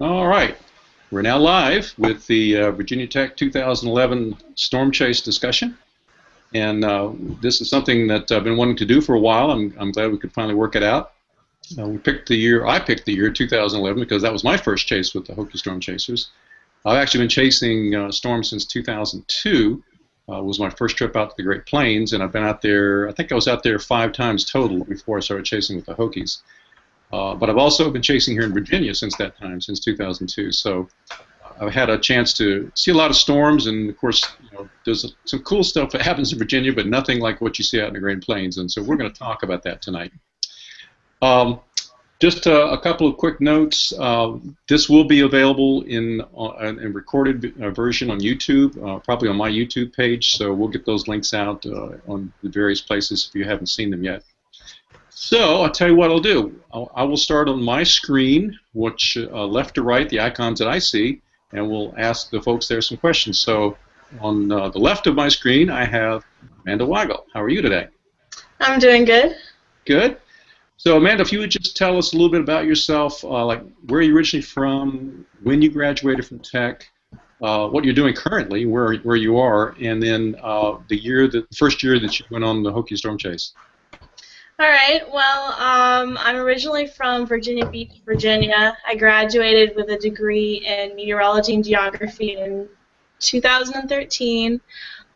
All right. We're now live with the Virginia Tech 2011 Stormchase discussion. And this is something that I've been wanting to do for a while. I'm glad we could finally work it out. I picked the year 2011 because that was my first chase with the Hokie Stormchasers. I've actually been chasing storms since 2002. Was my first trip out to the Great Plains, and I've been out there, I think I was out there 5 times total before I started chasing with the Hokies. But I've also been chasing here in Virginia since that time, since 2002. So I've had a chance to see a lot of storms, and of course, there's some cool stuff that happens in Virginia, but nothing like what you see out in the Great Plains. And so we're going to talk about that tonight. Just a couple of quick notes. This will be available in a recorded version on YouTube, probably on my YouTube page. So we'll get those links out on the various places if you haven't seen them yet. So I'll tell you what I'll do. I will start on my screen, which left to right, the icons that I see, and we'll ask the folks there some questions. So on the left of my screen, I have Amanda Weigel. How are you today? I'm doing good. Good. So Amanda, if you would just tell us a little bit about yourself, like where you're originally from, when you graduated from Tech, what you're doing currently, where you are, and then the first year that you went on the Hokie Stormchase. All right. Well, I'm originally from Virginia Beach, Virginia. I graduated with a degree in meteorology and geography in 2013.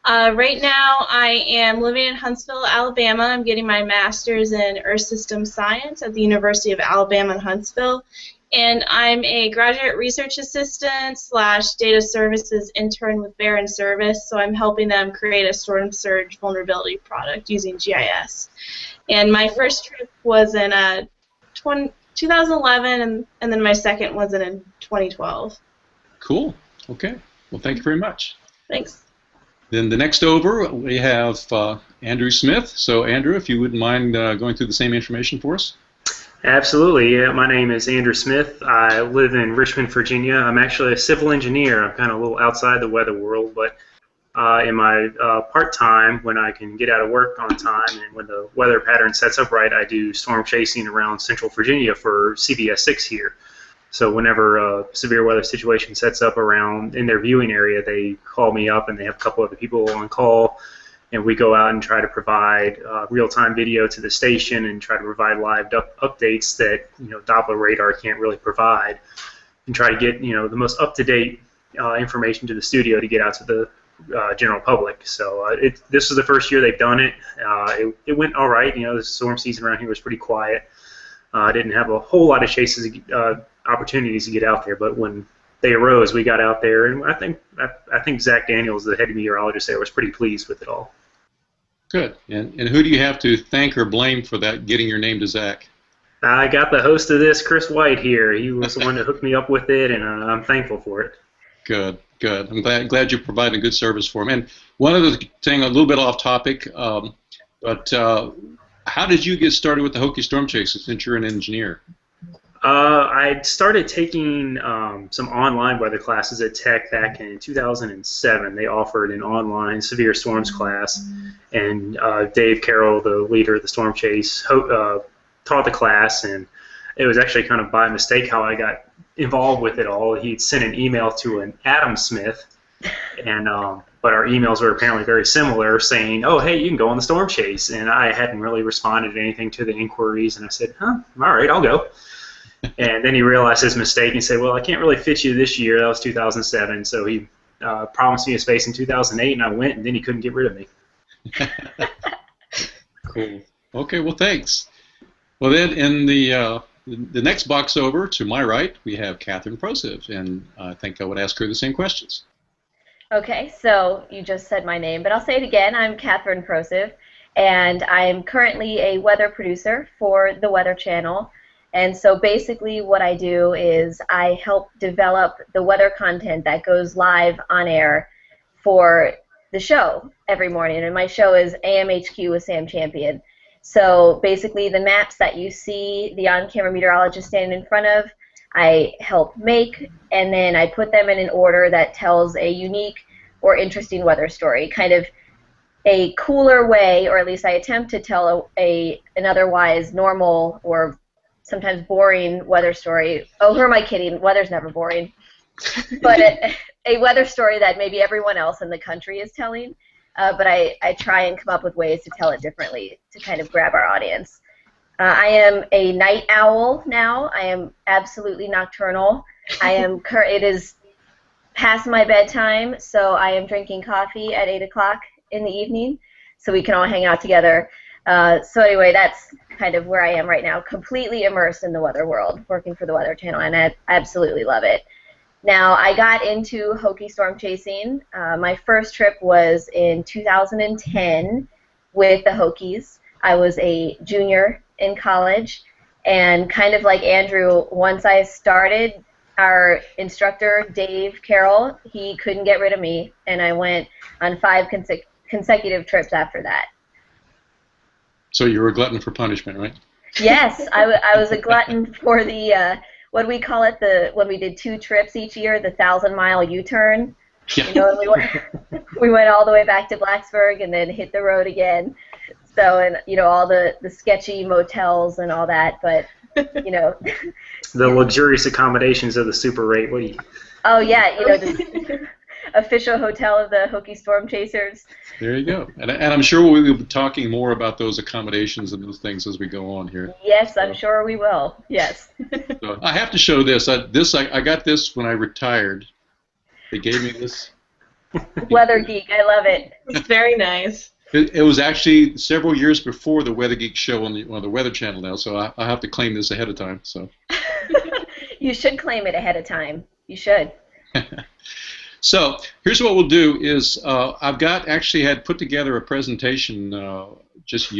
Right now, I am living in Huntsville, Alabama. I'm getting my master's in Earth System Science at the University of Alabama in Huntsville. And I'm a graduate research assistant / data services intern with Barron Service. So I'm helping them create a storm surge vulnerability product using GIS. And my first trip was in 2011, and then my second was in 2012. Cool. Okay. Well, thank you very much. Thanks. Then the next over, we have Andrew Smith. So, Andrew, if you wouldn't mind going through the same information for us. Absolutely. Yeah, my name is Andrew Smith. I live in Richmond, Virginia. I'm actually a civil engineer. I'm kind of a little outside the weather world, but in my part-time, when I can get out of work on time and when the weather pattern sets up right, I do storm chasing around Central Virginia for CBS 6 here. So whenever a severe weather situation sets up around in their viewing area, they call me up and they have a couple other people on call, and we go out and try to provide real-time video to the station and try to provide live updates that Doppler radar can't really provide, and try to get the most up-to-date information to the studio to get out to the general public. So this is the first year they've done it. It went all right. The storm season around here was pretty quiet. I didn't have a whole lot of chases, opportunities to get out there, but when they arose, we got out there, and I think Zach Daniels, the head meteorologist there, was pretty pleased with it all. Good. And who do you have to thank or blame for that, getting your name to Zach? I got the host of this, Chris White, here. He was the one that hooked me up with it, and I'm thankful for it. Good, good. I'm glad you're providing good service for him. And one other thing, a little bit off topic, but how did you get started with the Hokie Stormchase since you're an engineer? I started taking some online weather classes at Tech back in 2007. They offered an online severe storms class, and Dave Carroll, the leader of the Stormchase, taught the class, and it was actually kind of by mistake how I got involved with it all. He'd sent an email to an Adam Smith, and but our emails were apparently very similar, saying, "Oh, hey, you can go on the Stormchase," and I hadn't really responded to anything to the inquiries, and I said, "Huh, all right, I'll go." And then he realized his mistake and he said, "Well, I can't really fit you this year." That was 2007, so he promised me a space in 2008, and I went, and then he couldn't get rid of me. Cool. Okay, well, thanks. Well, then in the next box over to my right, we have Catherine Prosiv, and I think I would ask her the same questions. Okay, so you just said my name, but I'll say it again. I'm Catherine Prosiv, and I'm currently a weather producer for the Weather Channel. And so basically what I do is I help develop the weather content that goes live on air for the show every morning. And my show is AMHQ with Sam Champion. So basically the maps that you see the on-camera meteorologist standing in front of, I help make, and then I put them in an order that tells a unique or interesting weather story, kind of a cooler way, or at least I attempt to tell an otherwise normal or sometimes boring weather story. Oh, who am I kidding? Weather's never boring. But a weather story that maybe everyone else in the country is telling. But I try and come up with ways to tell it differently to kind of grab our audience. I am a night owl now. I am absolutely nocturnal. It is past my bedtime, so I am drinking coffee at 8 o'clock in the evening, so we can all hang out together. So anyway, that's kind of where I am right now, completely immersed in the weather world, working for the Weather Channel, and I absolutely love it. Now, I got into Hokie Stormchasing. My first trip was in 2010 with the Hokies. I was a junior in college, and kind of like Andrew, once I started, our instructor, Dave Carroll, he couldn't get rid of me, and I went on 5 consecutive trips after that. So you were a glutton for punishment, right? Yes, I was a glutton for the, what do we call it, when we did 2 trips each year, the 1,000-mile U-turn. Yeah. You know, we went all the way back to Blacksburg and then hit the road again. So, and you know, all the sketchy motels and all that, but you know. The luxurious accommodations of the Super 8. What do you? Oh yeah, you know, the official hotel of the Hokie Stormchasers. There you go. And I'm sure we'll be talking more about those accommodations and those things as we go on here. Yes, I'm sure we will. Yes. So I have to show this. I got this when I retired. They gave me this. Weather Geek, I love it. It's very nice. It was actually several years before the Weather Geek show on the Weather Channel now, so I have to claim this ahead of time. So. You should claim it ahead of time. You should. So here's what we'll do is I've had put together a presentation just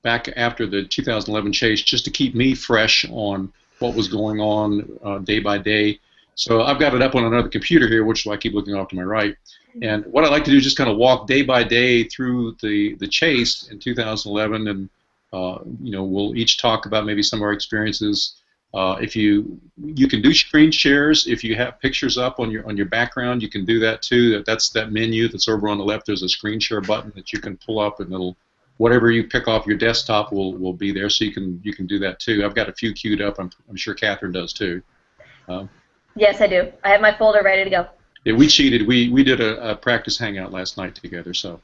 back after the 2011 chase just to keep me fresh on what was going on day by day. So I've got it up on another computer here, which I keep looking off to my right. And what I like to do is just kind of walk day by day through the chase in 2011, and you know, we'll each talk about maybe some of our experiences. If you can do screen shares, if you have pictures up on your background, you can do that too. That's that menu that's over on the left. There's a screen share button that you can pull up, and it'll whatever you pick off your desktop will be there. So you can do that too. I've got a few queued up. I'm sure Catherine does too. Yes, I do. I have my folder ready to go. Yeah, we cheated. We did a practice hangout last night together. So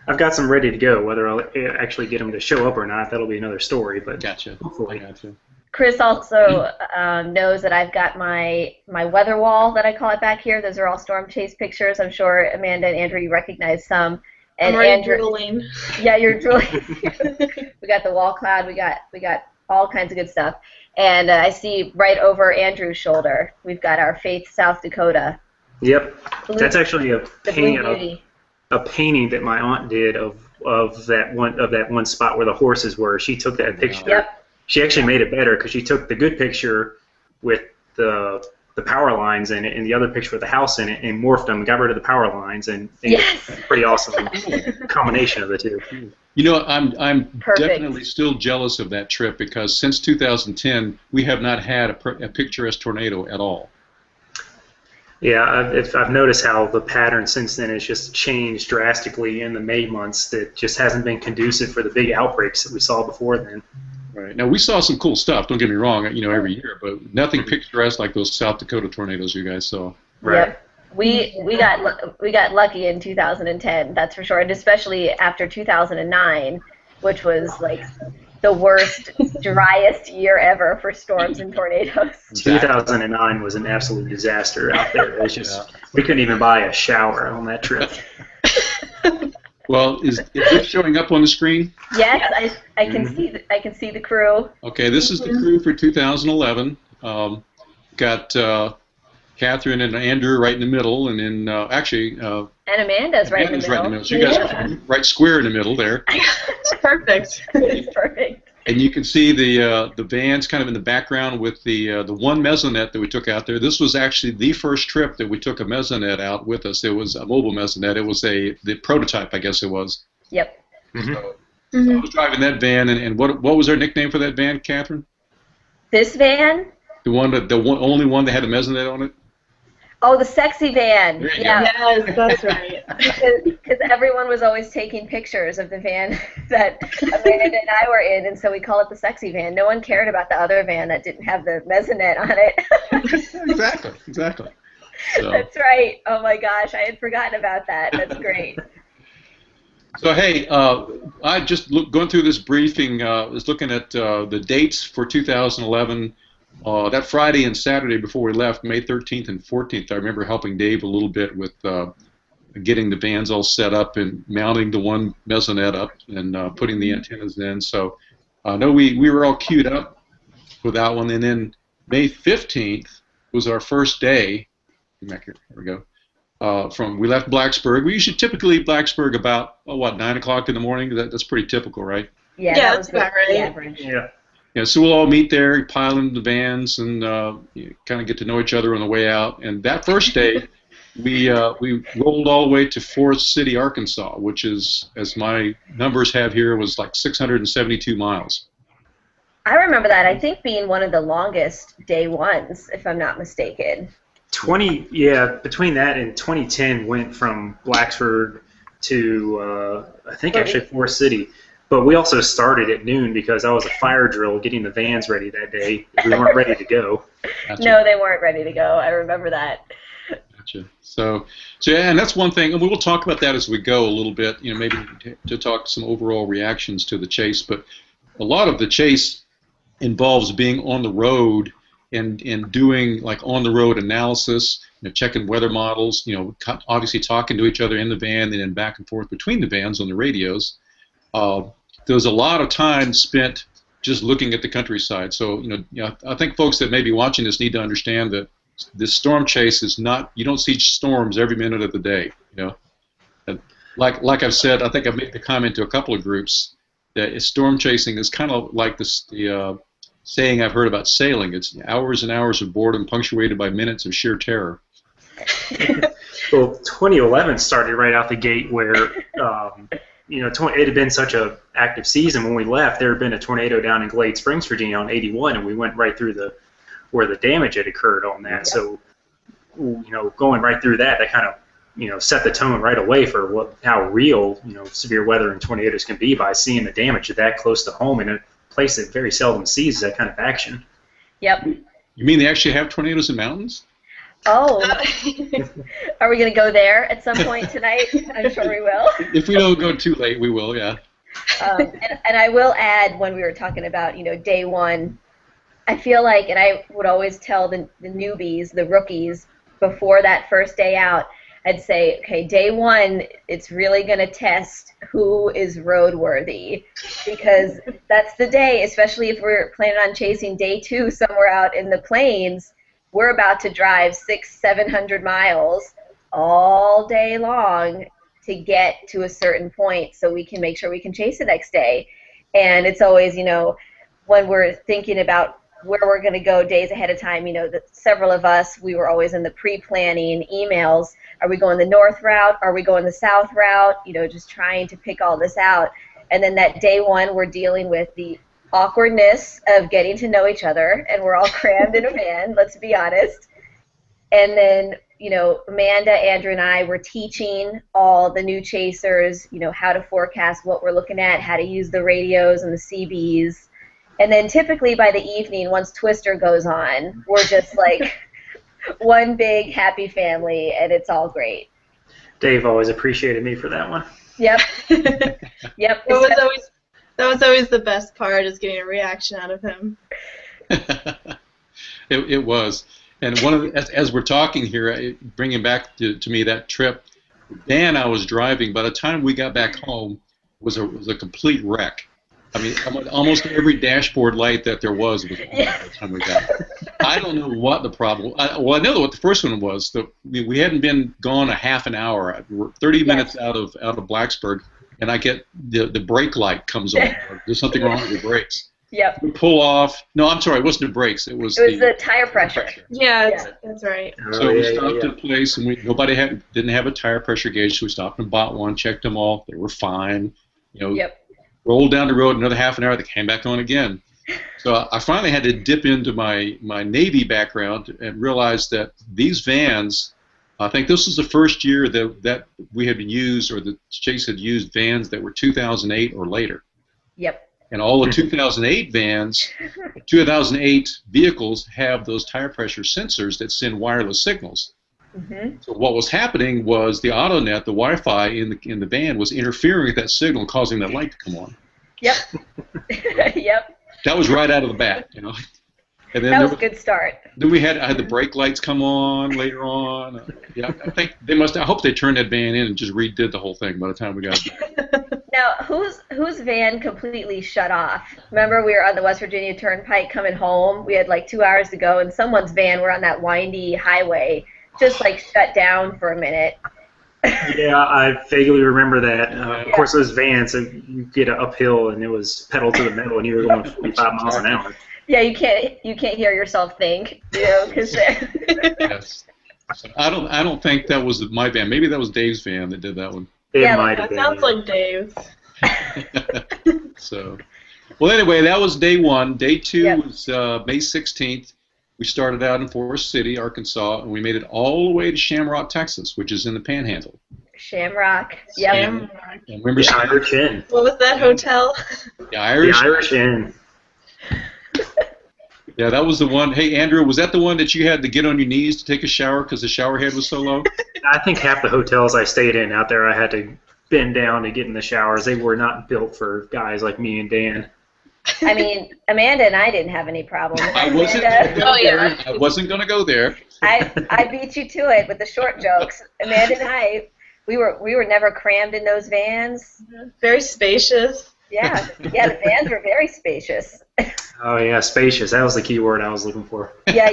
I've got some ready to go. Whether I'll actually get them to show up or not, that'll be another story. But gotcha. Hopefully. Gotcha. Chris also knows that I've got my weather wall that I call it back here. Those are all storm chase pictures. I'm sure Amanda and Andrew, you recognize some. And I'm Andrew, drooling. Yeah, you're drooling. We got the wall cloud. We got all kinds of good stuff. And I see right over Andrew's shoulder, we've got our Faith, South Dakota. Yep, that's actually a painting that my aunt did of that one spot where the horses were. She took that picture. Yep. She actually made it better because she took the good picture with the power lines in it and the other picture with the house in it and morphed them, got rid of the power lines, and yes. It's a pretty awesome combination of the two. You know, I'm Perfect. definitely still jealous of that trip because since 2010 we have not had a picturesque tornado at all. Yeah, I've noticed how the pattern since then has just changed drastically in the May months. That just hasn't been conducive for the big outbreaks that we saw before then. Right. Now, we saw some cool stuff, don't get me wrong, you know, every year, but nothing picturesque like those South Dakota tornadoes you guys saw. Right. Yep. We got lucky in 2010, that's for sure, and especially after 2009, which was like the worst, driest year ever for storms and tornadoes. 2009 was an absolute disaster out there. It's just we couldn't even buy a shower on that trip. Well, is this showing up on the screen? Yes, I can see the crew. Okay, this is the crew for 2011. Got Catherine and Andrew right in the middle, and then actually and Amanda's right in the middle. So you guys are right square in the middle there. It's perfect. It's perfect. And you can see the vans kind of in the background with the one mesonet that we took out there. This was actually the first trip that we took a mesonet out with us. It was a mobile mesonet. It was the prototype, I guess it was. Yep. So I was driving that van, and what was our nickname for that van, Catherine? This van? The only one that had a mesonet on it? Oh, the sexy van. Yeah. Yes, that's right. Because everyone was always taking pictures of the van that Amanda and I were in, and so we call it the sexy van. No one cared about the other van that didn't have the mezzanette on it. Exactly. So. That's right. Oh my gosh, I had forgotten about that. That's great. So hey, I just going through this briefing, was looking at the dates for 2011. That Friday and Saturday before we left, May 13th and 14th, I remember helping Dave a little bit with getting the vans all set up and mounting the one mezzanette up and putting the antennas in. So I know we were all queued up for that one. And then May 15th was our first day. Here we go. We left Blacksburg. We usually typically Blacksburg about 9 o'clock in the morning. That's pretty typical, right? Yeah, Yeah, that was that's about right. the average. Yeah. Yeah, so we'll all meet there, pile into the vans, and kind of get to know each other on the way out. And that first day, we rolled all the way to Forest City, Arkansas, which is, as my numbers have here, was like 672 miles. I remember that. I think being one of the longest day ones, if I'm not mistaken. Between that and 2010 went from Blacksburg to I think actually Forest City. But we also started at noon because I was a fire drill getting the vans ready that day. We weren't ready to go. Gotcha. No, they weren't ready to go. I remember that. Gotcha. So yeah, and that's one thing, and we will talk about that as we go a little bit. Maybe to talk some overall reactions to the chase. But a lot of the chase involves being on the road and doing like on the road analysis, checking weather models, obviously talking to each other in the van and then back and forth between the vans on the radios. There's a lot of time spent just looking at the countryside. So, I think folks that may be watching this need to understand that this storm chase is not, you don't see storms every minute of the day, And like I've said, I think I've made the comment to a couple of groups that storm chasing is kind of like the saying I've heard about sailing. It's hours and hours of boredom punctuated by minutes of sheer terror. Well, 2011 started right out the gate where it had been such an active season. When we left, there had been a tornado down in Glade Springs, Virginia on 81, and we went right through where the damage had occurred on that. So, going right through that kind of, set the tone right away for how real, severe weather and tornadoes can be by seeing the damage that close to home in a place that very seldom sees that kind of action. Yep. You mean they actually have tornadoes in mountains? Oh, are we going to go there at some point tonight? I'm sure we will. If we don't go too late, we will, yeah. And I will add, when we were talking about, day one, I feel like, and I would always tell the newbies, the rookies, before that first day out, I'd say, okay, day one, it's really going to test who is roadworthy, because that's the day, especially if we're planning on chasing day two somewhere out in the plains. We're about to drive 600-700 miles all day long to get to a certain point so we can make sure we can chase the next day. And it's always, when we're thinking about where we're going to go days ahead of time, several of us, we were always in the pre-planning emails. Are we going the north route? Are we going the south route? Just trying to pick all this out. And then that day one, we're dealing with the awkwardness of getting to know each other, and we're all crammed in a van, let's be honest. And then, Amanda, Andrew, and I were teaching all the new chasers, how to forecast what we're looking at, how to use the radios and the CBs. And then typically by the evening, once Twister goes on, we're just like one big happy family, and it's all great. Dave always appreciated me for that one. Yep. Yep. That was always the best part, is getting a reaction out of him. It was. And one of as we're talking here, bringing back to me that trip, Dan, I was driving. By the time we got back home, was a complete wreck. I mean, almost every dashboard light that there was on by the time we got there. I don't know what the problem. I know what the first one was. We hadn't been gone a half an hour, 30 minutes out of Blacksburg, and I get the brake light comes on. There's something wrong with the brakes. Yep. We pull off. No, I'm sorry. It wasn't the brakes. It was the tire pressure. Yeah, that's right. So we stopped at a place, and nobody didn't have a tire pressure gauge, so we stopped and bought one, checked them all. They were fine. Yep. Rolled down the road another half an hour. They came back on again. So I finally had to dip into my Navy background and realize that these vans, I think this was the first year that we had used, or the Chase had used vans that were 2008 or later. Yep. And all the 2008 vans, 2008 vehicles have those tire pressure sensors that send wireless signals. Mm-hmm. So what was happening was the AutoNet, the Wi-Fi in the van, was interfering with that signal, causing that light to come on. Yep. Yep. That was right out of the bat, you know. And then That was a good start. Then I had the brake lights come on later on. Yeah, I think they must. I hope they turned that van in and just redid the whole thing by the time we got there. Now, whose van completely shut off? Remember, we were on the West Virginia Turnpike coming home. We had like 2 hours to go, and someone's van, we're on that windy highway, just like shut down for a minute. Yeah, I vaguely remember that. Of course, those vans, you get an uphill, and it was pedal to the metal, and you were going 45 miles an hour. Yeah, you can't hear yourself think, you know, because. Yes. So I don't think that was my van. Maybe that was Dave's van that did that one. It Yeah, might have That been. sounds like Dave. So, well, anyway, that was day one. Day two Yep. was May 16th. We started out in Forest City, Arkansas, and we made it all the way to Shamrock, Texas, which is in the Panhandle. Shamrock. Yep. And remember The Irish Inn. What was that hotel? the Irish? The Irish Inn. Yeah, that was the one. Hey, Andrew, was that the one that you had to get on your knees to take a shower because the shower head was so low? I think half the hotels I stayed in out there, I had to bend down to get in the showers. They were not built for guys like me and Dan. I mean, Amanda and I didn't have any problems. I wasn't. Amanda, Oh, yeah. I wasn't going to go there. I beat you to it with the short jokes. Amanda and I, we were never crammed in those vans. Very spacious. Yeah, the vans were very spacious. Oh, yeah, spacious. That was the key word I was looking for. Yeah,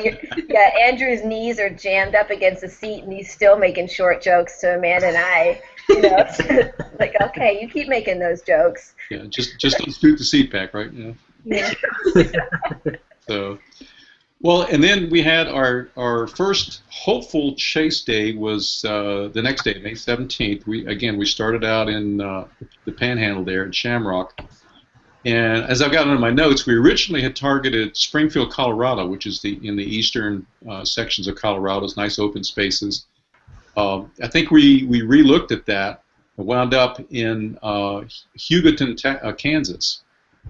Andrew's knees are jammed up against the seat, and he's still making short jokes to Amanda and I. You know, it's like, okay, you keep making those jokes. Yeah, just don't scoot the seat back, right? Yeah. Yeah. So, well, and then we had our first hopeful chase day was the next day, May 17th. We started out in the Panhandle there at Shamrock, and as I've got in my notes, we originally had targeted Springfield, Colorado, which is in the eastern sections of Colorado. It's nice open spaces. I think we re-looked at that and wound up in Hugoton, Kansas,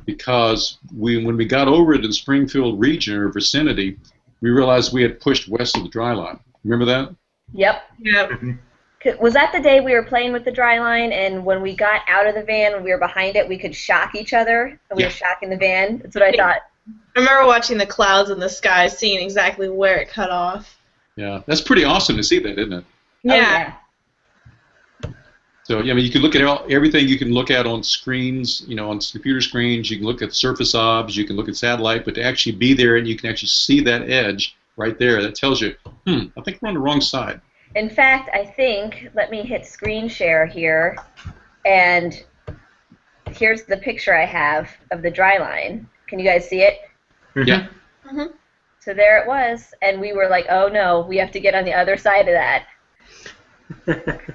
because when we got over to the Springfield region or vicinity, we realized we had pushed west of the dry line. Remember that? Yep. Yep. Was that the day we were playing with the dry line, and when we got out of the van, when we were behind it, we could shock each other, and we were shocking the van? That's what I thought. I remember watching the clouds in the sky, seeing exactly where it cut off. Yeah, that's pretty awesome to see that, isn't it? Yeah. So, yeah, I mean, you can look at everything you can look at on screens, you know, on computer screens. You can look at surface obs, you can look at satellite, but to actually be there and you can actually see that edge right there, that tells you, I think we're on the wrong side. In fact, I think, let me hit screen share here, and here's the picture I have of the dry line. Can you guys see it? Yeah. Mm-hmm. So there it was, and we were like, oh no, we have to get on the other side of that.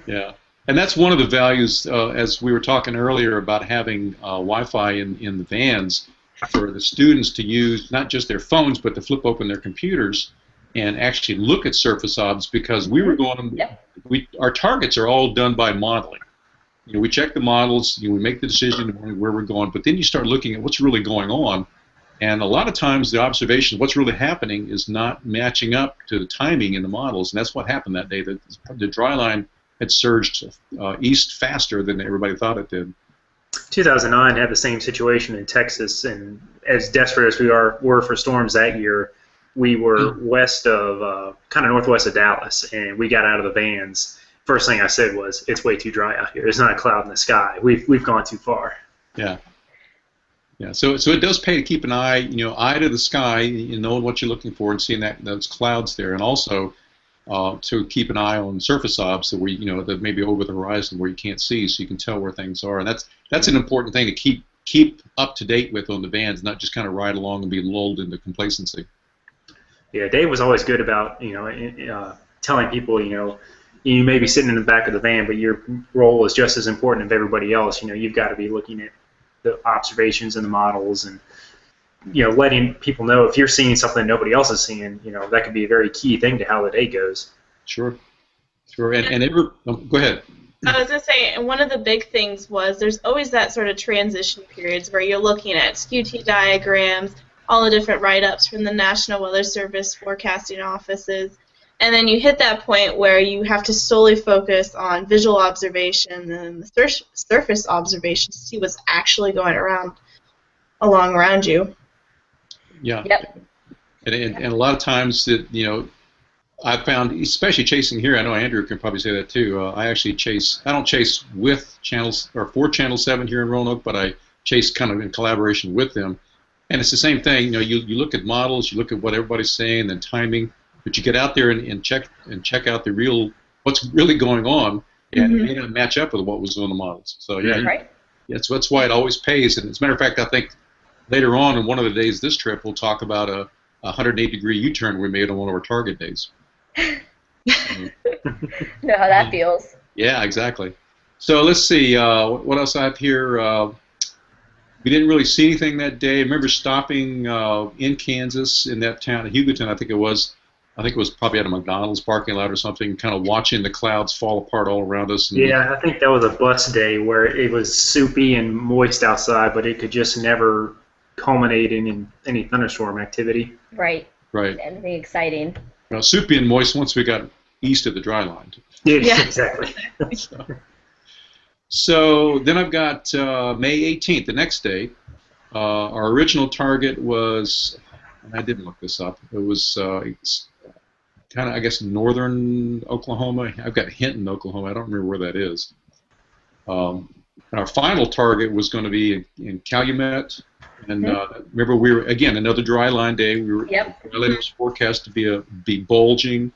Yeah. And that's one of the values, as we were talking earlier about having Wi-Fi in the vans, for the students to use not just their phones, but to flip open their computers and actually look at surface obs, because we were going, our targets are all done by modeling. You know, we check the models, we make the decision where we're going, but then you start looking at what's really going on. And a lot of times the observation of what's really happening is not matching up to the timing in the models, and that's what happened that day. The dry line had surged east faster than everybody thought it did. 2009 had the same situation in Texas, and as desperate as we were for storms that year, we were west of, kind of northwest of Dallas, and we got out of the vans. First thing I said was, it's way too dry out here. There's not a cloud in the sky. We've gone too far. Yeah. Yeah, so it does pay to keep an eye, eye to the sky, knowing what you're looking for and seeing those clouds there, and also to keep an eye on surface obs that that maybe over the horizon where you can't see, so you can tell where things are, and that's an important thing to keep up to date with on the vans, not just kind of ride along and be lulled into complacency. Yeah, Dave was always good about telling people you may be sitting in the back of the van, but your role is just as important as everybody else. You've got to be looking at the observations and the models, and letting people know if you're seeing something nobody else is seeing, that could be a very key thing to how the day goes. Sure. Go ahead. I was going to say, and one of the big things was there's always that sort of transition periods where you're looking at QT diagrams, all the different write-ups from the National Weather Service forecasting offices, and then you hit that point where you have to solely focus on visual observation and the surface observation to see what's actually going along around you. Yeah. Yep. And a lot of times that I found, especially chasing here, I know Andrew can probably say that too. I don't chase with channels or for Channel 7 here in Roanoke, but I chase kind of in collaboration with them. And it's the same thing. You look at models, you look at what everybody's saying, then timing, but you get out there and check out what's really going on, and it may not match up with what was on the models. So yeah, right. That's why it always pays. And as a matter of fact, I think later on in one of the days of this trip, we'll talk about a 108-degree U-turn we made on one of our target days. Know how that feels. Yeah, exactly. So let's see, what else I have here. We didn't really see anything that day. I remember stopping in Kansas in that town, Hugoton, I think it was probably at a McDonald's parking lot or something, kind of watching the clouds fall apart all around us. Yeah, I think that was a bus day where it was soupy and moist outside, but it could just never culminate in any thunderstorm activity. Right. Right. Anything exciting. Soupy and moist once we got east of the dry line. Yeah, exactly. So then I've got May 18th, the next day. Our original target was, and I didn't look this up, it was kind of, I guess, northern Oklahoma. I've got Hinton, Oklahoma. I don't remember where that is. And our final target was going to be in Calumet. And remember, we were, again, another dry line day. We were, it was forecast to be bulging,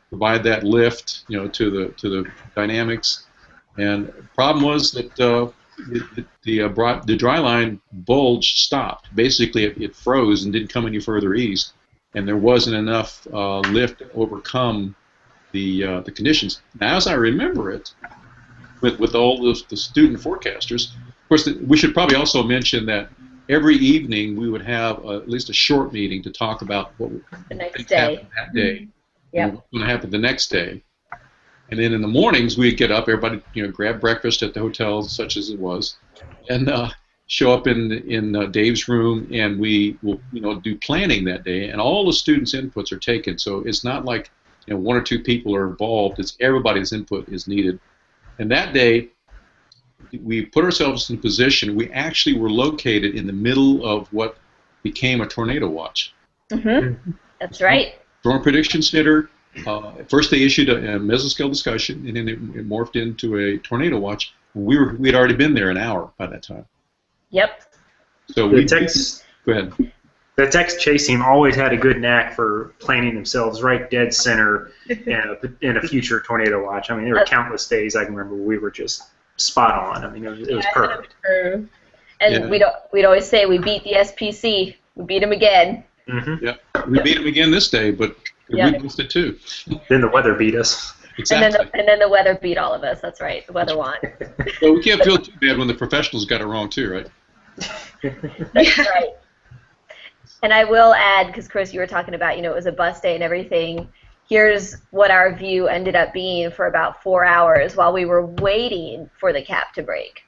provide that lift, to the dynamics. And the problem was that the dry line bulge stopped. Basically, it froze and didn't come any further east, and there wasn't enough lift to overcome the conditions. Now, as I remember it, with all the student forecasters, of course, we should probably also mention that every evening we would have at least a short meeting to talk about what the next day. That day, and what's going to happen the next day. And then in the mornings we'd get up, everybody grab breakfast at the hotel, such as it was, and show up in Dave's room, and we will do planning that day. And all the students' inputs are taken, so it's not like one or two people are involved. It's everybody's input is needed. And that day, we put ourselves in a position. We actually were located in the middle of what became a tornado watch. That's right. Storm Prediction Center. First, they issued a mesoscale discussion, and then it morphed into a tornado watch. We had already been there an hour by that time. Yep. So go ahead. The text chase team always had a good knack for planning themselves right dead center in a future tornado watch. I mean, there were countless days I can remember we were just spot on. I mean, it was perfect. And we'd always say we beat the SPC. We beat them again. Yeah, we beat them again this day, but we missed it too. Then the weather beat us. Exactly. And then the weather beat all of us. That's right. The weather won. Well, we can't feel too bad when the professionals got it wrong too, right? That's right. And I will add, because Chris, you were talking about, it was a bus day and everything. Here's what our view ended up being for about 4 hours while we were waiting for the cap to break.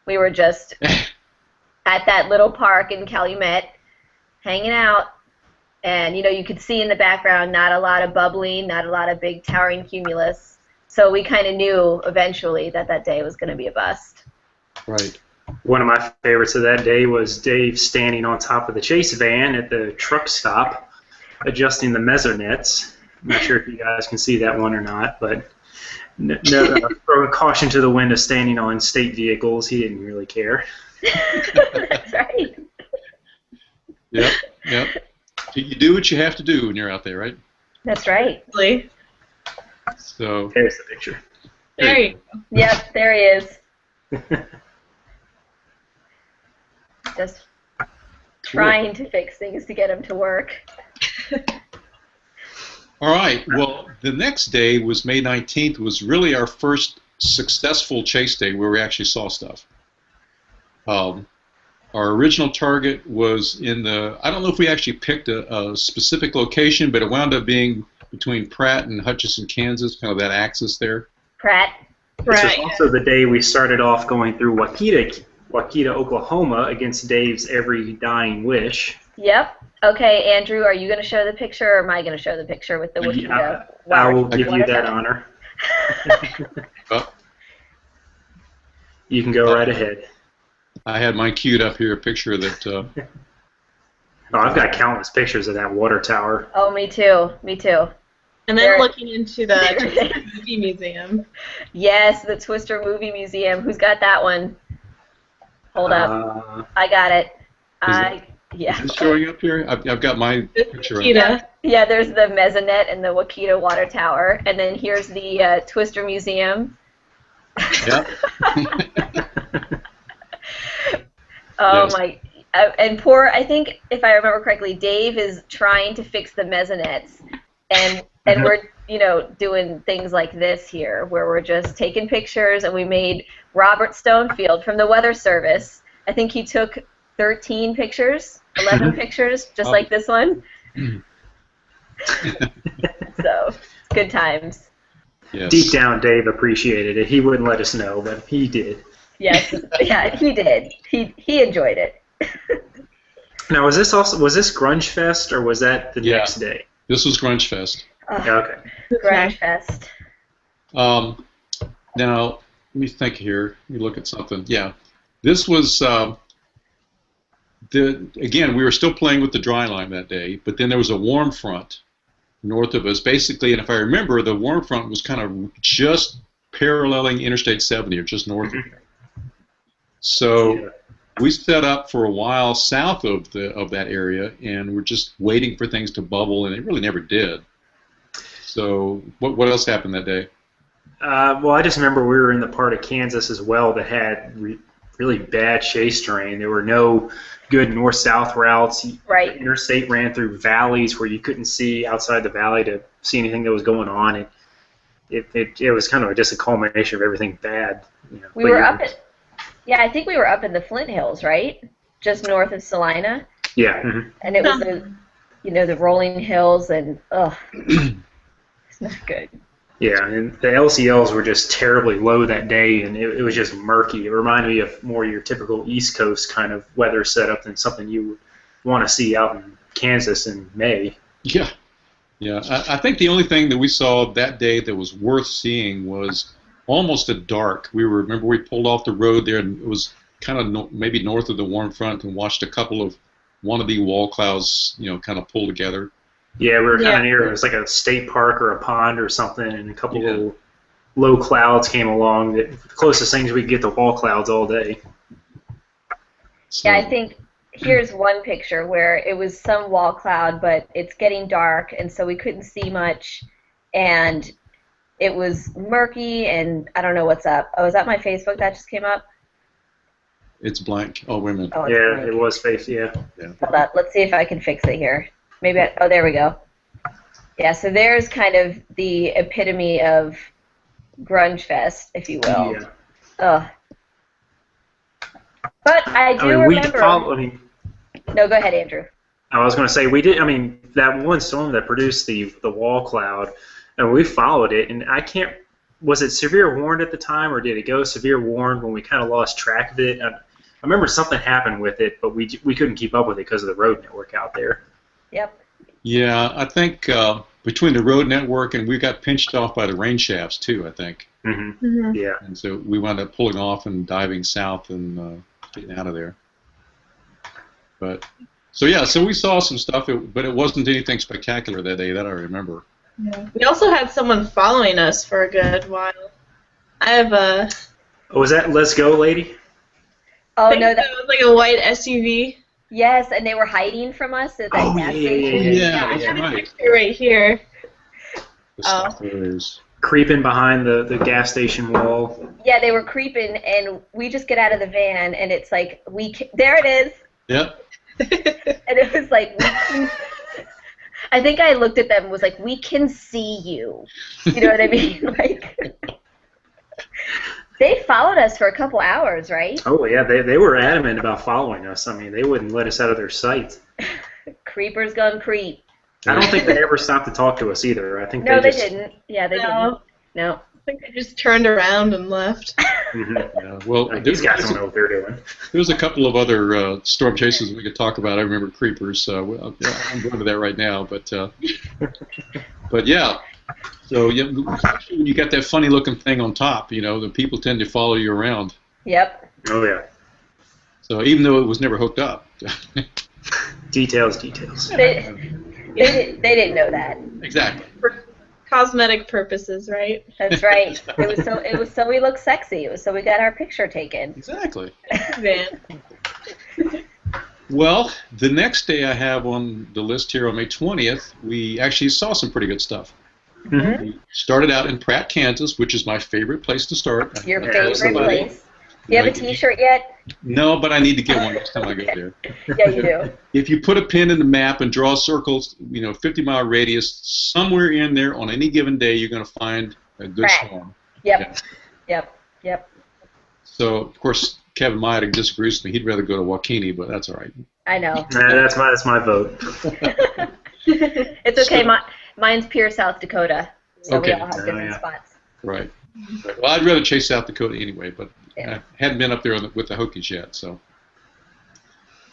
We were just at that little park in Calumet, hanging out, and you could see in the background not a lot of bubbling, not a lot of big towering cumulus. So we kind of knew eventually that day was going to be a bust. Right. One of my favorites of that day was Dave standing on top of the chase van at the truck stop, adjusting the mesonets. I'm not sure if you guys can see that one or not, but throwing caution to the wind of standing on state vehicles. He didn't really care. That's right. Yep. You do what you have to do when you're out there, right? That's right. So there's the picture. There you go. Yep, there he is. Just trying to fix things to get him to work. All right. Well, the next day was May 19th. Was really our first successful chase day where we actually saw stuff. Our original target was in the, I don't know if we actually picked a specific location, but it wound up being between Pratt and Hutchinson, Kansas, kind of that axis there. Pratt. This was also the day we started off going through Waukeeta, Oklahoma, against Dave's Every Dying Wish. Yep. Okay, Andrew, are you going to show the picture, or am I going to show the picture with the Waukeeta? I will give you that honor. You can go right ahead. I had mine queued up here, a picture that... Oh, I've got countless pictures of that water tower. Oh, me too. Me too. And then looking into the Twister Movie Museum. Yes, the Twister Movie Museum. Who's got that one? Hold up. I got it. Yeah. Is it showing up here? I've got my picture. Yeah, there's the mezzanette and the Waukeeta water tower, and then here's the Twister Museum. Yep. Oh yes. my! And poor, I think if I remember correctly, Dave is trying to fix the mezzanettes, and we're doing things like this here, where we're just taking pictures, and we made Robert Stonefield from the Weather Service. I think he took 13 pictures, 11 pictures, just like this one. So, good times. Yes. Deep down, Dave appreciated it. He wouldn't let us know, but he did. Yes, yeah, he did. He enjoyed it. Now, was this Grunge Fest, or was that the next day? This was Grunge Fest. Okay. Grunge Fest. Now, let me think here. Let me look at something. Yeah, this was again, we were still playing with the dry line that day, but then there was a warm front north of us, basically, and if I remember, the warm front was kind of just paralleling Interstate 70, or just north of there. So we set up for a while south of that area, and we're just waiting for things to bubble, and it really never did. So what else happened that day? Well, I just remember we were in the part of Kansas as well that had really bad chase terrain. There were no good north-south routes. Right. The interstate ran through valleys where you couldn't see outside the valley to see anything that was going on. It was kind of just a culmination of everything bad. We were up at, I think we were up in the Flint Hills, right? Just north of Salina. Yeah. Mm-hmm. And it was the rolling hills, and it's not good. Yeah, and the LCLs were just terribly low that day, and it was just murky. It reminded me of more your typical East Coast kind of weather setup than something you would want to see out in Kansas in May. Yeah. I think the only thing that we saw that day that was worth seeing was almost a dark. Remember we pulled off the road there, and it was kind of maybe north of the warm front, and watched a couple of wannabe wall clouds, kind of pull together. Yeah, we were kind of near. It was like a state park or a pond or something, and a couple little low clouds came along. The closest things we could get to wall clouds all day. So. Yeah, I think here's one picture where it was some wall cloud, but it's getting dark, and so we couldn't see much, and it was murky, and I don't know what's up. Oh, is that my Facebook that just came up? It's blank. Oh, wait a minute. Oh, yeah, blank. It was face. Yeah. Hold on. Let's see if I can fix it here. Maybe. Oh, there we go. Yeah. So there's kind of the epitome of Grunge Fest, if you will. Yeah. Ugh. But I do remember. No, go ahead, Andrew. I was going to say we did. I mean, that one storm that produced the wall cloud, and we followed it, and I can't. Was it severe warned at the time, or did it go severe warned when we kind of lost track of it? I remember something happened with it, but we couldn't keep up with it because of the road network out there. Yep. Yeah, I think between the road network and we got pinched off by the rain shafts too, I think. Mm-hmm. Mm-hmm. Yeah. And so we wound up pulling off and diving south and getting out of there. But so we saw some stuff, but it wasn't anything spectacular that day that I remember. Yeah. We also had someone following us for a good while. I have a. Oh, was that Let's Go Lady? Oh no, that was like a white SUV. Yes, and they were hiding from us at that gas station. Yeah, I have a picture right here. Creeping behind the gas station wall. Yeah, they were creeping, and we just get out of the van, and it's like, there it is. Yep. And it was like, I think I looked at them and was like, we can see you. You know what I mean? Like. They followed us for a couple hours, right? Oh yeah, they were adamant about following us. I mean, they wouldn't let us out of their sight. Creepers gone creep. I don't think they ever stopped to talk to us either. I think No, they they just didn't. Yeah, they No. didn't. No. I think they just turned around and left. Yeah, well, these guys don't know what they're doing. There's a couple of other storm chases we could talk about. I remember creepers. I'm going to that right now, but yeah. So especially when you got that funny looking thing on top, the people tend to follow you around. Yep. Oh yeah. So even though it was never hooked up. Details. They didn't know that. Exactly. For cosmetic purposes, right? That's right. It was so we looked sexy. It was so we got our picture taken. Exactly. Man. Well, the next day I have on the list here on May 20th, we actually saw some pretty good stuff. Mm-hmm. We started out in Pratt, Kansas, which is my favorite place to start. Your favorite Absolutely. place. Do you have a T-shirt yet? No, but I need to get one next time I go there. Yeah, you do. If you put a pin in the map and draw circles, 50-mile radius, somewhere in there on any given day, you're going to find a good Pratt. storm. Yep. Yep. So, of course, Kevin Meyer disagrees with me. He'd rather go to Waukene, but that's all right. I know. That's my vote. It's okay. Mine's Pierre, South Dakota. So Okay. we all have different spots. Right. Well, I'd rather chase South Dakota anyway, but Yeah. I hadn't been up there with the Hokies yet. So,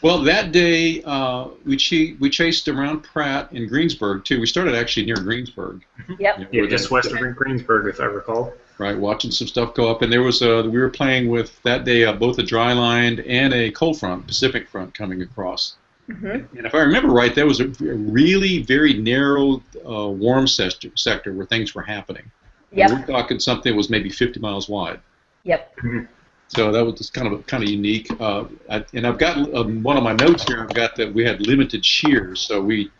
well, that day we chased around Pratt in Greensburg too. We started actually near Greensburg. Yep. Yeah, just west of Greensburg, if I recall. Right, watching some stuff go up, and there was we were playing with that day both a dry line and a cold front, Pacific front coming across. Mm-hmm. And if I remember right, that was a really very narrow warm sector where things were happening. Yep. And we're talking something that was maybe 50 miles wide. Yep. So that was just kind of unique. And I've got one of my notes here. I've got that we had limited shears, so we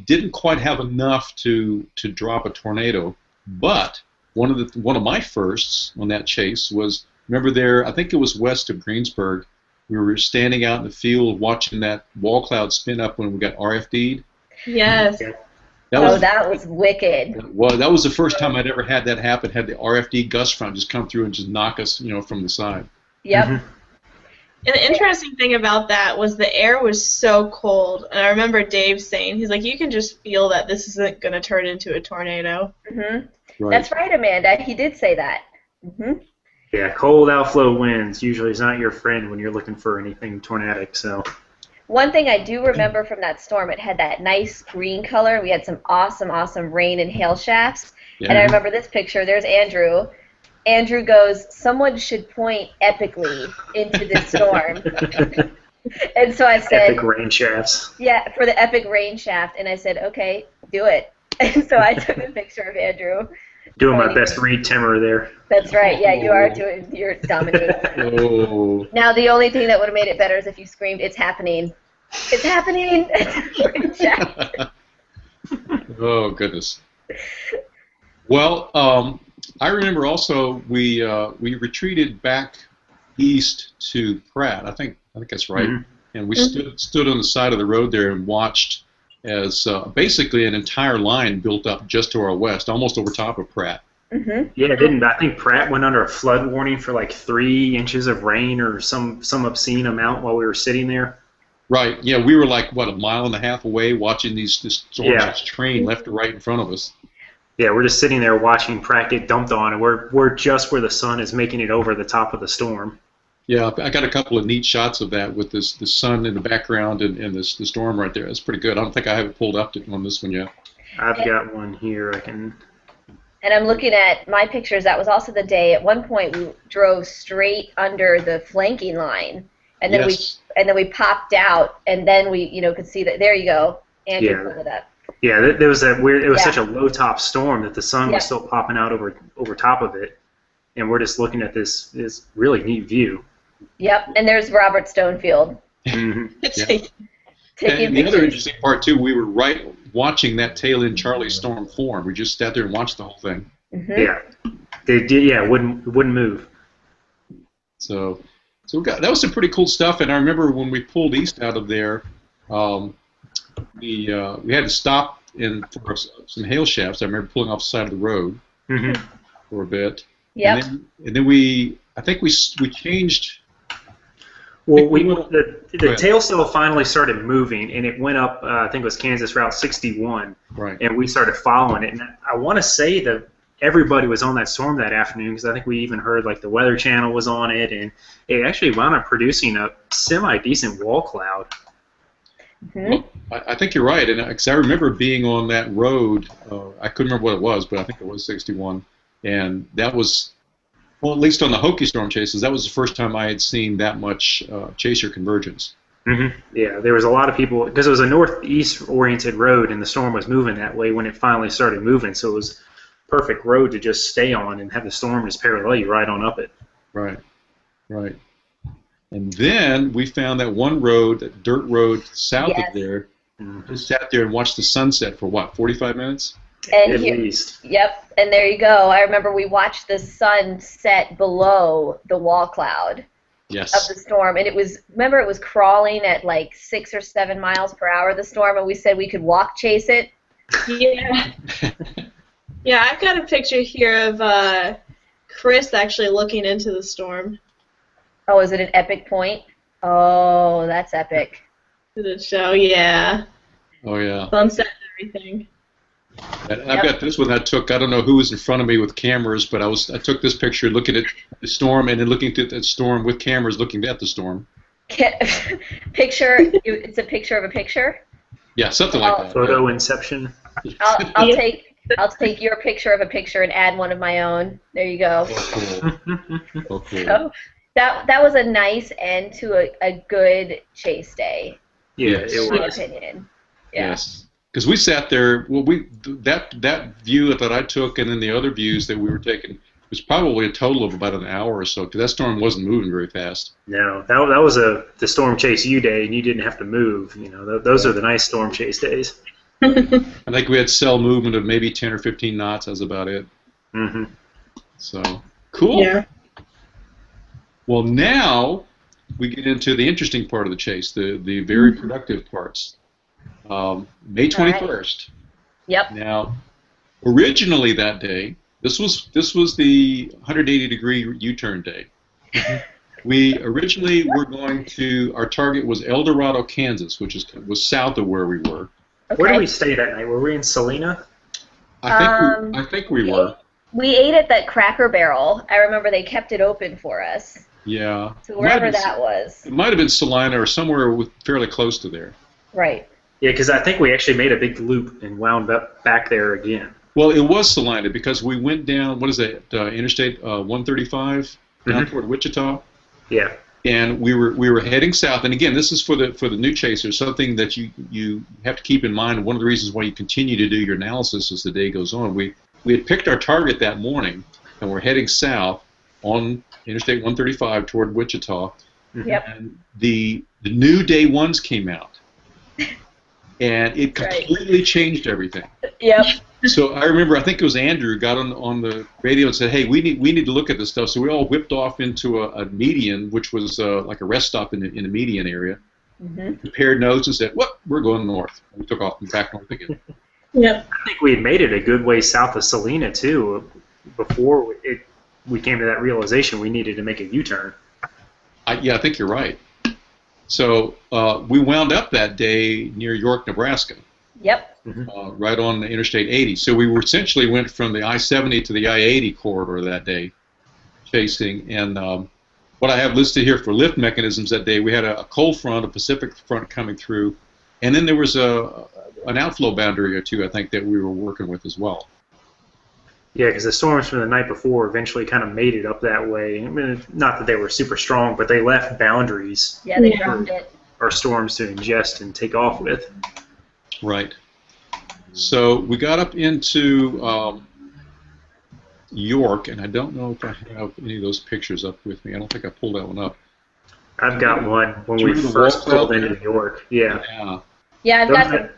didn't quite have enough to drop a tornado. But one of my firsts on that chase was, remember there, I think it was west of Greensburg. We were standing out in the field watching that wall cloud spin up when we got RFD'd. Yes. That was wicked. Well, that was the first time I'd ever had that happen. Had the RFD gust front just come through and just knock us, from the side. Yep. And the interesting thing about that was the air was so cold. And I remember Dave saying, he's like, you can just feel that this isn't going to turn into a tornado. Mm-hmm. Right. That's right, Amanda. He did say that. Mm-hmm. Yeah, cold outflow winds usually is not your friend when you're looking for anything tornadic. So. One thing I do remember from that storm, it had that nice green color. We had some awesome rain and hail shafts. Yeah. And I remember this picture. There's Andrew. Andrew goes, someone should point epically into this storm. And so I said, Epic rain shafts. yeah, for the epic rain shaft. And I said, okay, do it. And so I took a picture of Andrew. Doing my best Reed Timmer there. That's right. Yeah, you're dominating. Oh. Now the only thing that would have made it better is if you screamed, "It's happening! It's happening!" Oh goodness. Well, I remember also we retreated back east to Pratt. I think that's right. Mm-hmm. And we stood on the side of the road there and watched as basically an entire line built up just to our west, almost over top of Pratt. Mm-hmm. Yeah, I think Pratt went under a flood warning for like 3 inches of rain or some obscene amount while we were sitting there. Right. Yeah, we were like a mile and a half away watching this storm train left to right in front of us. Yeah, we're just sitting there watching Pratt get dumped on, and we're just where the sun is making it over the top of the storm. Yeah, I got a couple of neat shots of that with the sun in the background and the storm right there. That's pretty good. I don't think I have it pulled up on this one yet. I've got one here. I can. And I'm looking at my pictures. That was also the day. At one point, we drove straight under the flanking line, and then we popped out, and then we could see that. There you go. Andrew pulled it up. Yeah, there was that weird. It was such a low top storm that the sun was still popping out over top of it, and we're just looking at this really neat view. Yep, and there's Robert Stonefield. Mm-hmm. Taking And the other pictures. interesting part too, we were right watching that tail end Charlie storm form. We just sat there and watched the whole thing. Mm-hmm. Yeah, they did. Yeah, it wouldn't move. So that was some pretty cool stuff. And I remember when we pulled east out of there, we had to stop for some hail shafts. I remember pulling off the side of the road for a bit. Yep. And then I think we changed. Well, Go the ahead. tail sail finally started moving, and it went up. I think it was Kansas Route 61, Right. and we started following it. And I want to say that everybody was on that storm that afternoon because I think we even heard like the Weather Channel was on it, and it actually wound up producing a semi-decent wall cloud. Well, I think you're right, and because I remember being on that road, I couldn't remember what it was, but I think it was 61, and that was, well, at least on the Hokie Stormchases, that was the first time I had seen that much chaser convergence. Yeah, there was a lot of people because it was a northeast-oriented road, and the storm was moving that way when it finally started moving. So it was a perfect road to just stay on and have the storm just parallel you right on up it. Right, right. And then we found that one road, that dirt road south Yes. of there. Just sat there and watched the sunset for what, 45 minutes? And At here, least. yep, and there you go. I remember we watched the sun set below the wall cloud of Yes. the storm, and it was, remember, it was crawling at like 6 or 7 miles per hour, the storm, and we said we could walk chase it. Yeah. Yeah, I've got a picture here of Chris actually looking into the storm. Oh, is it an epic point? Oh, that's epic. To the show, yeah. Oh, yeah. Sunset and everything. And I've got this one I took. I don't know who was in front of me with cameras, but I took this picture looking at the storm and then looking at the storm with cameras looking at the storm. Picture, it's a picture of a picture. Yeah, something like that. Photo inception. I'll take your picture of a picture and add one of my own. There you go. Oh, cool. Oh, cool. So that was a nice end to a good chase day. Yeah, Yes. it In my was. opinion. Yeah. Yes, because we sat there. Well, that view that I took, and then the other views that we were taking was probably a total of about an hour or so. Because that storm wasn't moving very fast. No, that was the storm chase you day, and you didn't have to move. You know, those are the nice storm chase days. I think we had cell movement of maybe 10 or 15 knots. That's about it. Mm-hmm. So cool. Yeah. Well, now we get into the interesting part of the chase, the very productive parts. May 21st. Yep. Now, originally that day, this was the 180-degree U-turn day. We originally were going to, our target was El Dorado, Kansas, which was south of where we were. Okay. Where did we stay that night? Were we in Salina? I think we were. We ate at that Cracker Barrel. I remember they kept it open for us. Yeah. So wherever that was. It might have been Salina or somewhere fairly close to there. Right. Yeah, because I think we actually made a big loop and wound up back there again. Well, it was Salina because we went down, what is that, Interstate 135 down toward Wichita. Yeah. And we were heading south. And again, this is for the new chasers, something that you have to keep in mind. One of the reasons why you continue to do your analysis as the day goes on. We had picked our target that morning, and we're heading south on Interstate 135 toward Wichita. Yep. And the new day ones came out. And it completely changed everything. Yep. So I remember, I think it was Andrew got on the radio and said, "Hey, we need to look at this stuff." So we all whipped off into a median, which was like a rest stop in the median area. Compared notes and said, "What? We're going north." And we took off and back north again. Yep. I think we had made it a good way south of Salina, too, before we came to that realization we needed to make a U-turn. I think you're right. So we wound up that day near York, Nebraska. Yep. Right on the Interstate 80. So we essentially went from the I-70 to the I-80 corridor that day, chasing. And what I have listed here for lift mechanisms that day, we had a cold front, a Pacific front coming through, and then there was an outflow boundary or two, I think, that we were working with as well. Yeah, because the storms from the night before eventually kind of made it up that way. I mean, not that they were super strong, but they left boundaries Yeah, they dropped it. for storms to ingest and take off with. Right. So we got up into York, and I don't know if I have any of those pictures up with me. I don't think I pulled that one up. I've got one when Do you we remember the first wall cloud pulled into there? New York. Yeah. Yeah. Yeah, I've Those got are-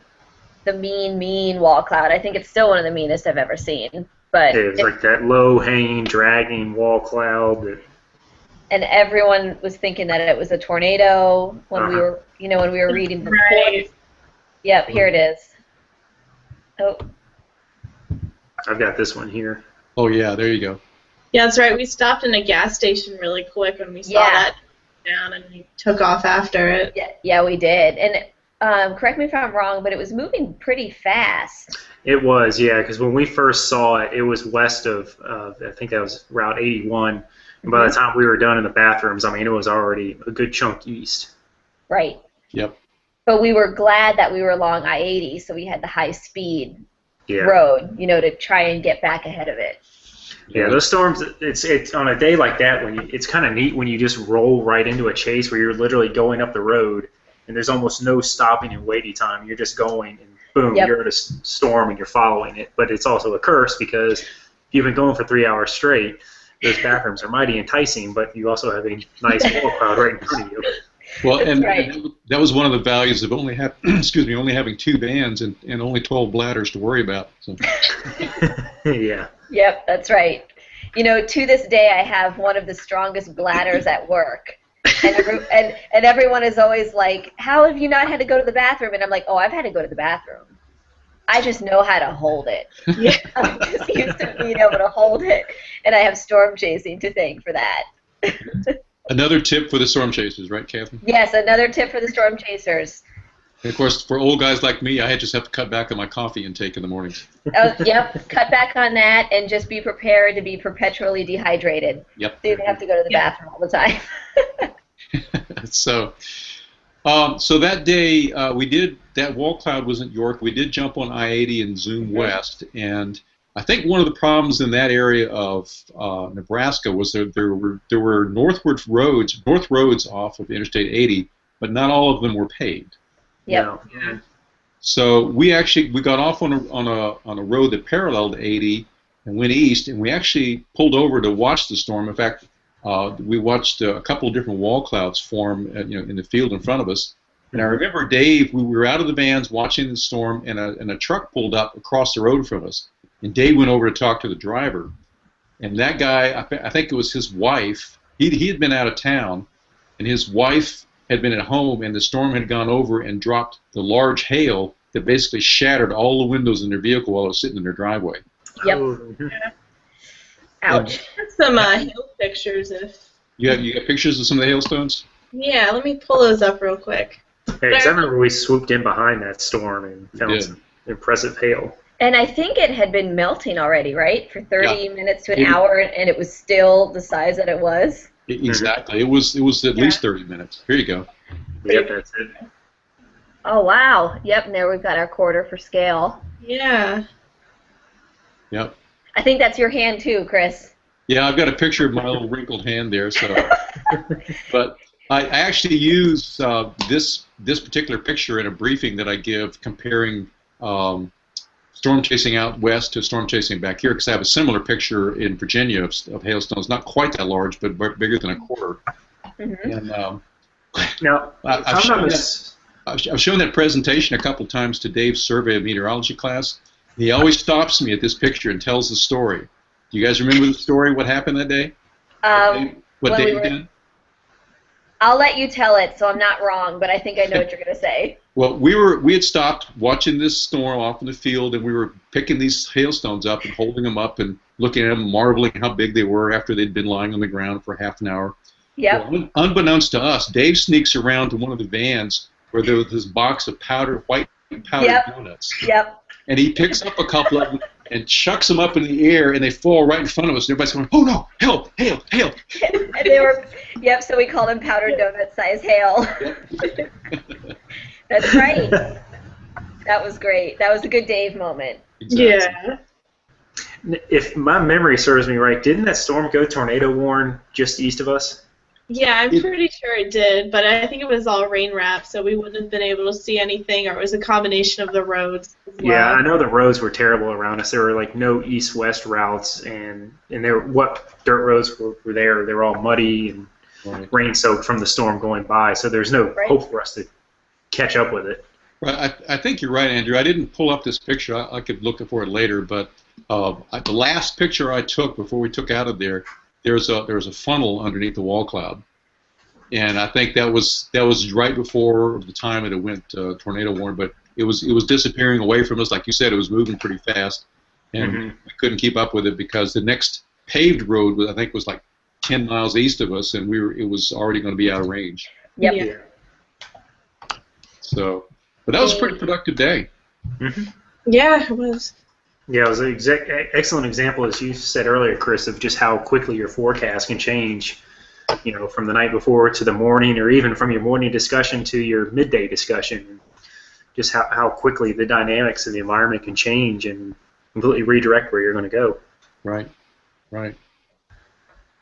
the mean wall cloud. I think it's still one of the meanest I've ever seen. But It was like that low-hanging, dragging wall cloud. and everyone was thinking that it was a tornado when we were, when we were reading the Right. reports. Yep, here it is. Oh, I've got this one here. Oh, yeah, there you go. Yeah, that's right. We stopped in a gas station really quick when we saw that down, and we took off after it. Yeah, we did. And correct me if I'm wrong, but it was moving pretty fast. It was, yeah, because when we first saw it, it was west of, I think that was Route 81. And by the time we were done in the bathrooms, I mean, it was already a good chunk east. Right. Yep. But we were glad that we were along I-80, so we had the high-speed road, to try and get back ahead of it. Yeah, those storms, it's on a day like that, it's kind of neat when you just roll right into a chase where you're literally going up the road, and there's almost no stopping and waiting time. You're just going, and boom, you're at a storm, and you're following it. But it's also a curse because you've been going for 3 hours straight. Those bathrooms are mighty enticing, but you also have a nice wall cloud right in front of you. Well, and that was one of the values of only having 2 vans and only 12 bladders to worry about. So. Yeah. Yep, that's right. To this day, I have one of the strongest bladders at work. And everyone is always like, how have you not had to go to the bathroom? And I'm like, oh, I've had to go to the bathroom. I just know how to hold it. Yeah. I'm just used to being able to hold it. And I have storm chasing to thank for that. Another tip for the storm chasers, right, Catherine? Yes, another tip for the storm chasers. And of course, for old guys like me, I just have to cut back on my coffee intake in the mornings. Yep, cut back on that and just be prepared to be perpetually dehydrated. Yep. So you don't have to go to the bathroom all the time. So that day, that wall cloud was in York. We did jump on I-80 and zoom west, and I think one of the problems in that area of Nebraska was there were north roads off of Interstate 80, but not all of them were paved. Yep. Yeah. So we got off on a road that paralleled 80 and went east, and we actually pulled over to watch the storm. In fact, we watched a couple of different wall clouds form, in the field in front of us. And I remember Dave. We were out of the vans watching the storm, and a truck pulled up across the road from us. And Dave went over to talk to the driver, and that guy, I think it was his wife. He had been out of town, and his wife had been at home, and the storm had gone over and dropped the large hail that basically shattered all the windows in their vehicle while it was sitting in their driveway. Yep. Yeah. Ouch. Some hail pictures if... You got pictures of some of the hailstones? Yeah, let me pull those up real quick. Hey, 'cause I remember we swooped in behind that storm and found some impressive hail. And I think it had been melting already, right? For 30 minutes to an hour, and it was still the size that it was. Exactly. It was at least 30 minutes. Here you go. Yep, that's it. Oh, wow. Yep, and there we've got our quarter for scale. Yeah. Yep. I think that's your hand too, Chris. Yeah, I've got a picture of my little wrinkled hand there. So, but I actually use this particular picture in a briefing that I give comparing storm chasing out west to storm chasing back here, because I have a similar picture in Virginia of hailstones, not quite that large, but bigger than a quarter. Mm-hmm. And now, I've shown that presentation a couple times to Dave's survey of meteorology class. He always stops me at this picture and tells the story. Do you guys remember the story? What happened that day? What Dave did? I'll let you tell it, so I'm not wrong, but I think I know what you're going to say. Well, we had stopped watching this storm off in the field, and we were picking these hailstones up and holding them up and looking at them, marveling how big they were after they'd been lying on the ground for half an hour. Yep. Well, unbeknownst to us, Dave sneaks around to one of the vans where there was this box of white powdered donuts. Yep. And he picks up a couple of them and chucks them up in the air, and they fall right in front of us. And everybody's going, "Oh no! Hail! Hail! Hail!" And they were, so we called them powdered donut size hail. Yep. That's right. That was great. That was a good Dave moment. Exactly. Yeah. If my memory serves me right, didn't that storm go tornado warn just east of us? Yeah, I'm pretty sure it did, but I think it was all rain wrapped, so we wouldn't have been able to see anything, or it was a combination of the roads as well. Yeah, I know the roads were terrible around us. There were like no east-west routes, and what dirt roads were there? They were all muddy and rain-soaked from the storm going by, so there's no hope for us to catch up with it. Well, I think you're right, Andrew. I didn't pull up this picture. I could look for it later, but the last picture I took before we took out of there, there was a funnel underneath the wall cloud, and I think that was right before the time that it went tornado warn. But it was disappearing away from us, like you said. It was moving pretty fast, and we couldn't keep up with it because the next paved road, I think, was like 10 miles east of us, and it was already going to be out of range. Yep. Yeah. So, but that was a pretty productive day. Mm-hmm. Yeah, it was. Yeah, it was an excellent example, as you said earlier, Chris, of just how quickly your forecast can change, from the night before to the morning, or even from your morning discussion to your midday discussion. Just how quickly the dynamics of the environment can change and completely redirect where you're going to go. Right, right.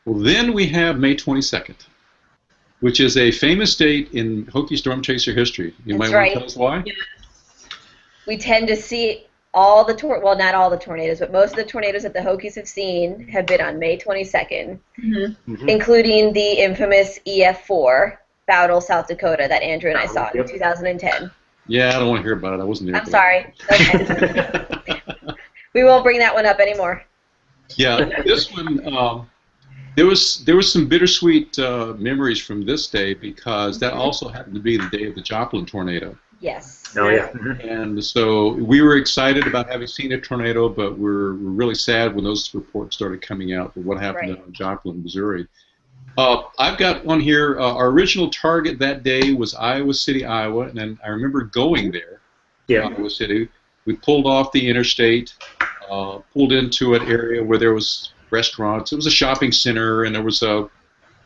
Well, then we have May 22nd, which is a famous date in Hokie Stormchaser history. You might want to tell us why? Yeah. We tend to see all the well, not all the tornadoes, but most of the tornadoes that the Hokies have seen have been on May 22nd, including the infamous EF4, Bowdle, South Dakota, that Andrew and I saw in 2010. Yeah, I don't want to hear about it. I wasn't there. I'm sorry. Okay. We won't bring that one up anymore. Yeah, this one, there was some bittersweet memories from this day because that also happened to be the day of the Joplin tornado. Yes. Oh, yeah. And so we were excited about having seen a tornado, but we're really sad when those reports started coming out for what happened in Joplin, Missouri. I've got one here. Our original target that day was Iowa City, Iowa, and then I remember going there, Iowa City. We pulled off the interstate, pulled into an area where there was restaurants. It was a shopping center, and there was a...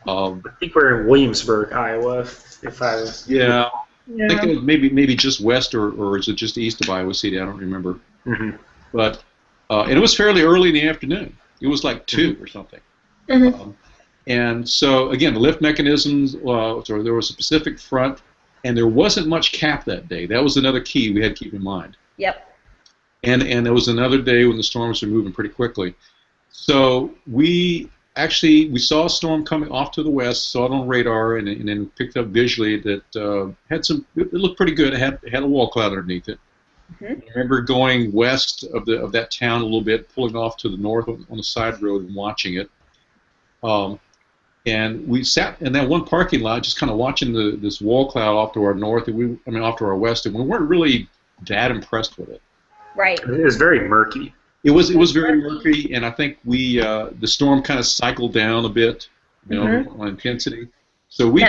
I think we're in Williamsburg, Iowa, if I... Yeah. I think it was maybe just west, or is it just east of Iowa City? I don't remember. But and it was fairly early in the afternoon. It was like 2 or something. And so again, the lift mechanisms. So there was a Pacific front, and there wasn't much cap that day. That was another key we had to keep in mind. Yep. And there was another day when the storms were moving pretty quickly. So we saw a storm coming off to the west, saw it on radar, and then picked up visually that it looked pretty good. It had a wall cloud underneath it. I remember going west of that town a little bit, pulling off to the north on the side road and watching it. And we sat in that one parking lot, just kind of watching this wall cloud off to our north, off to our west, and we weren't really that impressed with it. Right. It was very murky. It was very murky, and I think the storm kind of cycled down a bit, on intensity. So go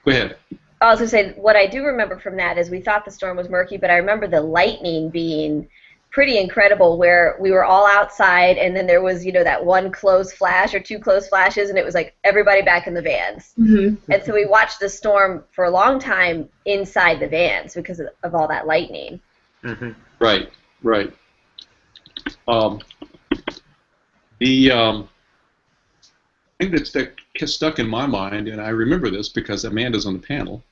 ahead. I was going to say, what I do remember from that is we thought the storm was murky, but I remember the lightning being pretty incredible, where we were all outside, and then there was, that one close flash or 2 close flashes, and it was like everybody back in the vans. And so we watched the storm for a long time inside the vans because of all that lightning. Right. The thing that stuck in my mind, and I remember this because Amanda's on the panel.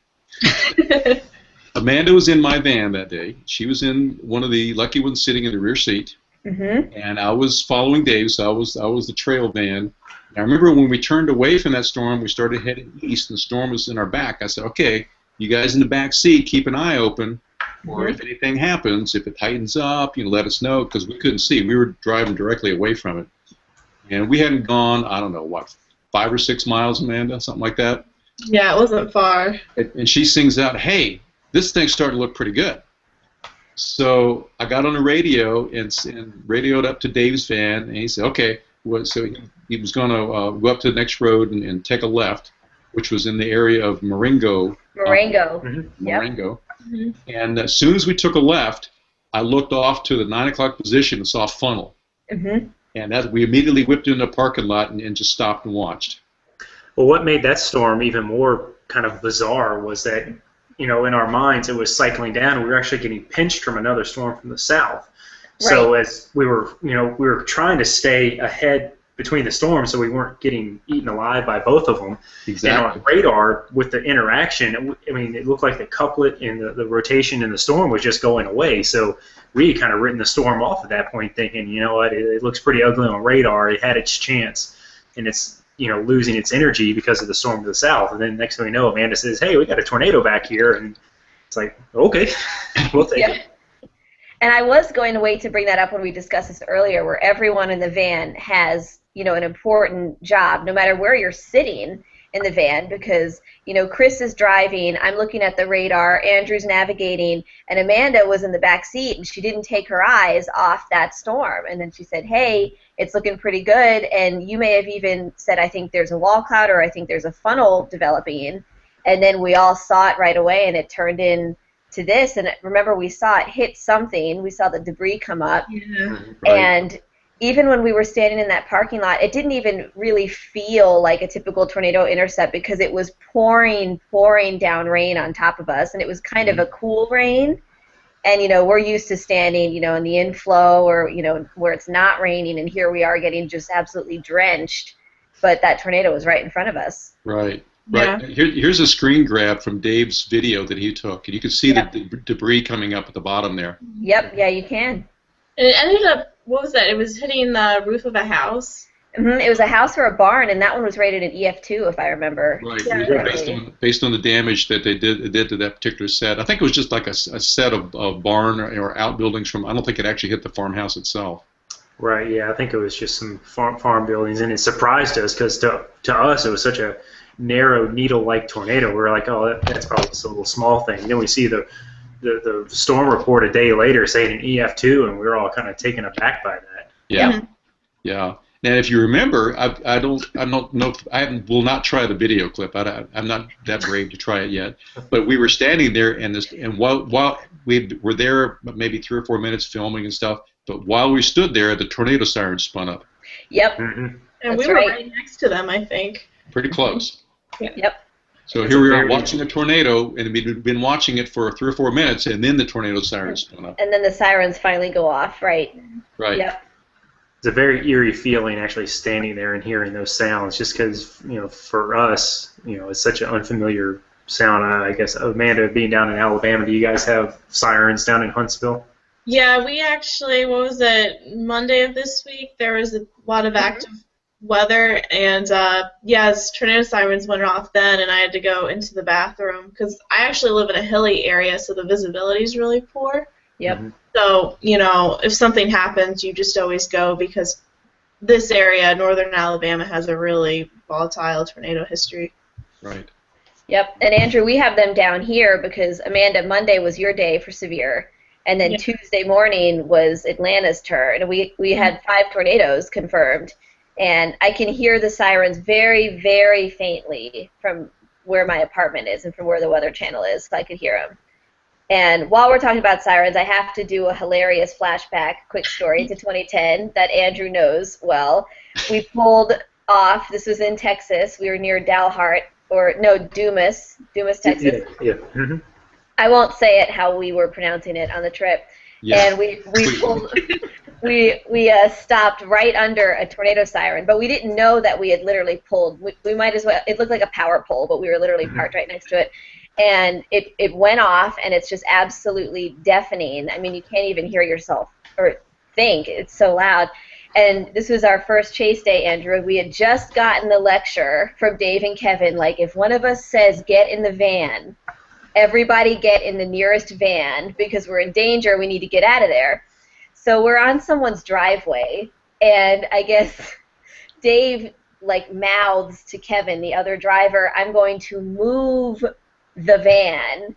Amanda was in my van that day. She was in one of the lucky ones sitting in the rear seat, and I was following Dave, so I was the trail van. And I remember when we turned away from that storm, we started heading east, and the storm was in our back. I said, okay, you guys in the back seat, keep an eye open. Or if anything happens, if it tightens up, let us know, because we couldn't see. We were driving directly away from it. And we hadn't gone, I don't know, 5 or 6 miles, Amanda, something like that. Yeah, it wasn't far. And she sings out, hey, this thing's starting to look pretty good. So I got on the radio and radioed up to Dave's van, and he said, okay. So he was going to go up to the next road and take a left, which was in the area of Marengo. Marengo. And as soon as we took a left, I looked off to the 9 o'clock position and saw a funnel. And we immediately whipped into a parking lot and just stopped and watched. Well, what made that storm even more kind of bizarre was that, in our minds it was cycling down, and we were actually getting pinched from another storm from the south. Right. So as we were trying to stay ahead between the storms, so we weren't getting eaten alive by both of them. Exactly. And on radar, with the interaction, it looked like the couplet and the rotation in the storm was just going away. So we had kind of written the storm off at that point, thinking, you know what, it looks pretty ugly on radar. It had its chance, and it's losing its energy because of the storm to the south. And then next thing we know, Amanda says, hey, we got a tornado back here, and it's like, okay, we'll take it. And I was going to wait to bring that up when we discussed this earlier, where everyone in the van has, an important job, no matter where you're sitting. in the van because, you know, Chris is driving, I'm looking at the radar, Andrew's navigating, and Amanda was in the back seat, and she didn't take her eyes off that storm. And then she said, hey, it's looking pretty good, and you may have even said, I think there's a wall cloud or I think there's a funnel developing. And then we all saw it right away, and it turned into this. And remember, we saw it hit something. We saw the debris come up. Yeah. Right. And even when we were standing in that parking lot, it didn't even really feel like a typical tornado intercept because it was pouring down rain on top of us, and it was kind of a cool rain. And, you know, we're used to standing, you know, in the inflow or, you know, where it's not raining, and here we are getting just absolutely drenched. But that tornado was right in front of us. Right. Yeah. Right. Here's a screen grab from Dave's video that he took, and you can see Yep. the debris coming up at the bottom there. Yep, yeah, you can. And it ended up, what was that? It was hitting the roof of a house. It was a house or a barn, and that one was rated an EF2, if I remember. Right. Yeah. Based on the damage that they did to that particular set. I think it was just like a set of barn or outbuildings from. I don't think it actually hit the farmhouse itself. Right, yeah, I think it was just some farm buildings, and it surprised us because to us it was such a narrow needle-like tornado. We were like, oh, that's probably just a little small thing. And then we see the storm report a day later saying an EF2, and we were all kind of taken aback by that. Yeah. Mhm. Yeah. Now, if you remember, I don't know. Will not try the video clip. I'm not that brave to try it yet. But we were standing there, and while we were there, maybe 3 or 4 minutes filming and stuff. But while we stood there, the tornado siren spun up. Yep. Mm-hmm. And That's we were right. right next to them, I think. Pretty close. Yep. So here we are watching a tornado, and we've been watching it for 3 or 4 minutes, and then the tornado siren spun up. And then the sirens finally go off, right? Right. Yep. It's a very eerie feeling actually standing there and hearing those sounds, just because, you know, for us, you know, it's such an unfamiliar sound. I guess, Amanda, being down in Alabama, do you guys have sirens down in Huntsville? Yeah, we actually, what was it, Monday of this week, there was a lot of active weather, and yes, tornado sirens went off then, and I had to go into the bathroom, because I actually live in a hilly area, so the visibility is really poor. Yep. Mm-hmm. So, you know, if something happens, you just always go, because this area, northern Alabama, has a really volatile tornado history. Right. Yep. And Andrew, we have them down here because, Amanda, Monday was your day for severe. And then Yeah. Tuesday morning was Atlanta's turn. And we had 5 tornadoes confirmed. And I can hear the sirens very, very faintly from where my apartment is and from where the Weather Channel is, so I could hear them. And while we're talking about sirens, I have to do a hilarious flashback, quick story to 2010 that Andrew knows well. We pulled off, this was in Texas, we were near Dalhart, or no, Dumas, Texas. Yeah. Mm-hmm. I won't say it how we were pronouncing it on the trip. Yeah. And we pulled, we stopped right under a tornado siren, but we didn't know that we had literally pulled. We might as well. It looked like a power pole, but we were literally parked right next to it, and it went off, and it's just absolutely deafening. I mean, you can't even hear yourself or think. It's so loud. And this was our first chase day, Andrew. We had just gotten the lecture from Dave and Kevin, like, if one of us says get in the van, everybody get in the nearest van because we're in danger, we need to get out of there. So we're on someone's driveway, and I guess Dave, like, mouths to Kevin, the other driver, I'm going to move the van.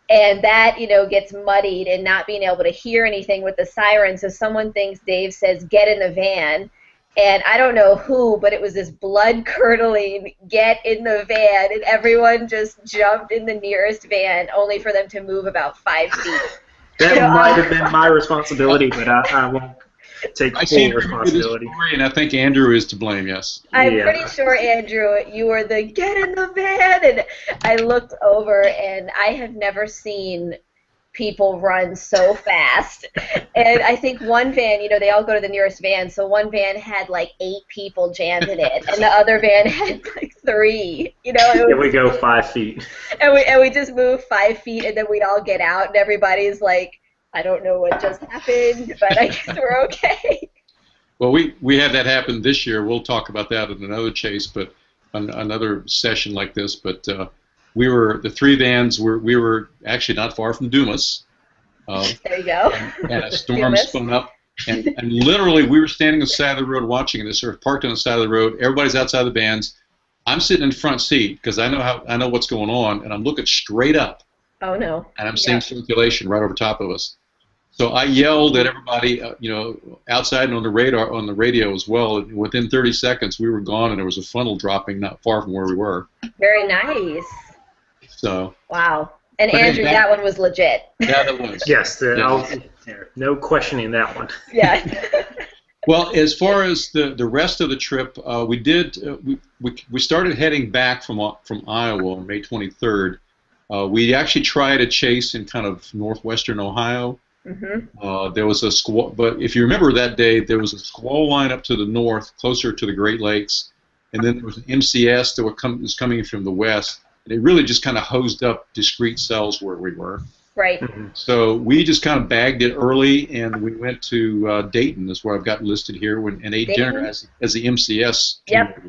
And that, you know, gets muddied and not being able to hear anything with the siren. So someone thinks Dave says, get in the van. And I don't know who, but it was this blood-curdling, get in the van. And everyone just jumped in the nearest van, only for them to move about 5 feet. That might have been my responsibility, but I won't take I full see responsibility. and I think Andrew is to blame. Yes. I'm Yeah. pretty sure, Andrew, you were the get in the van. And I looked over, and I have never seen people run so fast. And I think one van, you know, they all go to the nearest van, so one van had like 8 people jammed in it, and the other van had like 3. You know, it Yeah, was, we go 5 feet. and we just moved 5 feet, and then we'd all get out, and everybody's like, I don't know what just happened, but I guess we're okay. Well, we had that happen this year. We'll talk about that in another chase, but another session like this. But the 3 vans we were actually not far from Dumas. There you go. And a storm Dumas. spun up, and literally we were standing on the side of the road watching this, or parked on the side of the road. Everybody's outside the vans. I'm sitting in the front seat because I know what's going on, and I'm looking straight up, Oh no. and I'm seeing circulation right over top of us. So I yelled at everybody, outside and on the radio as well. And within 30 seconds, we were gone, and there was a funnel dropping not far from where we were. Very nice. So. Wow. And Andrew, that one was legit. Yeah, that was. Yes, no questioning that one. Yeah. Well, as far as the rest of the trip, we started heading back from Iowa on May 23rd. We actually tried a chase in kind of northwestern Ohio. Mm-hmm. There was a squall, but if you remember that day, there was a squall line up to the north, closer to the Great Lakes, and then there was an MCS that was coming from the west. And it really just kind of hosed up discrete cells where we were. Right. Mm-hmm. So we just kind of bagged it early, and we went to Dayton, is where I've got listed here, and ate dinner as the MCS. Yep.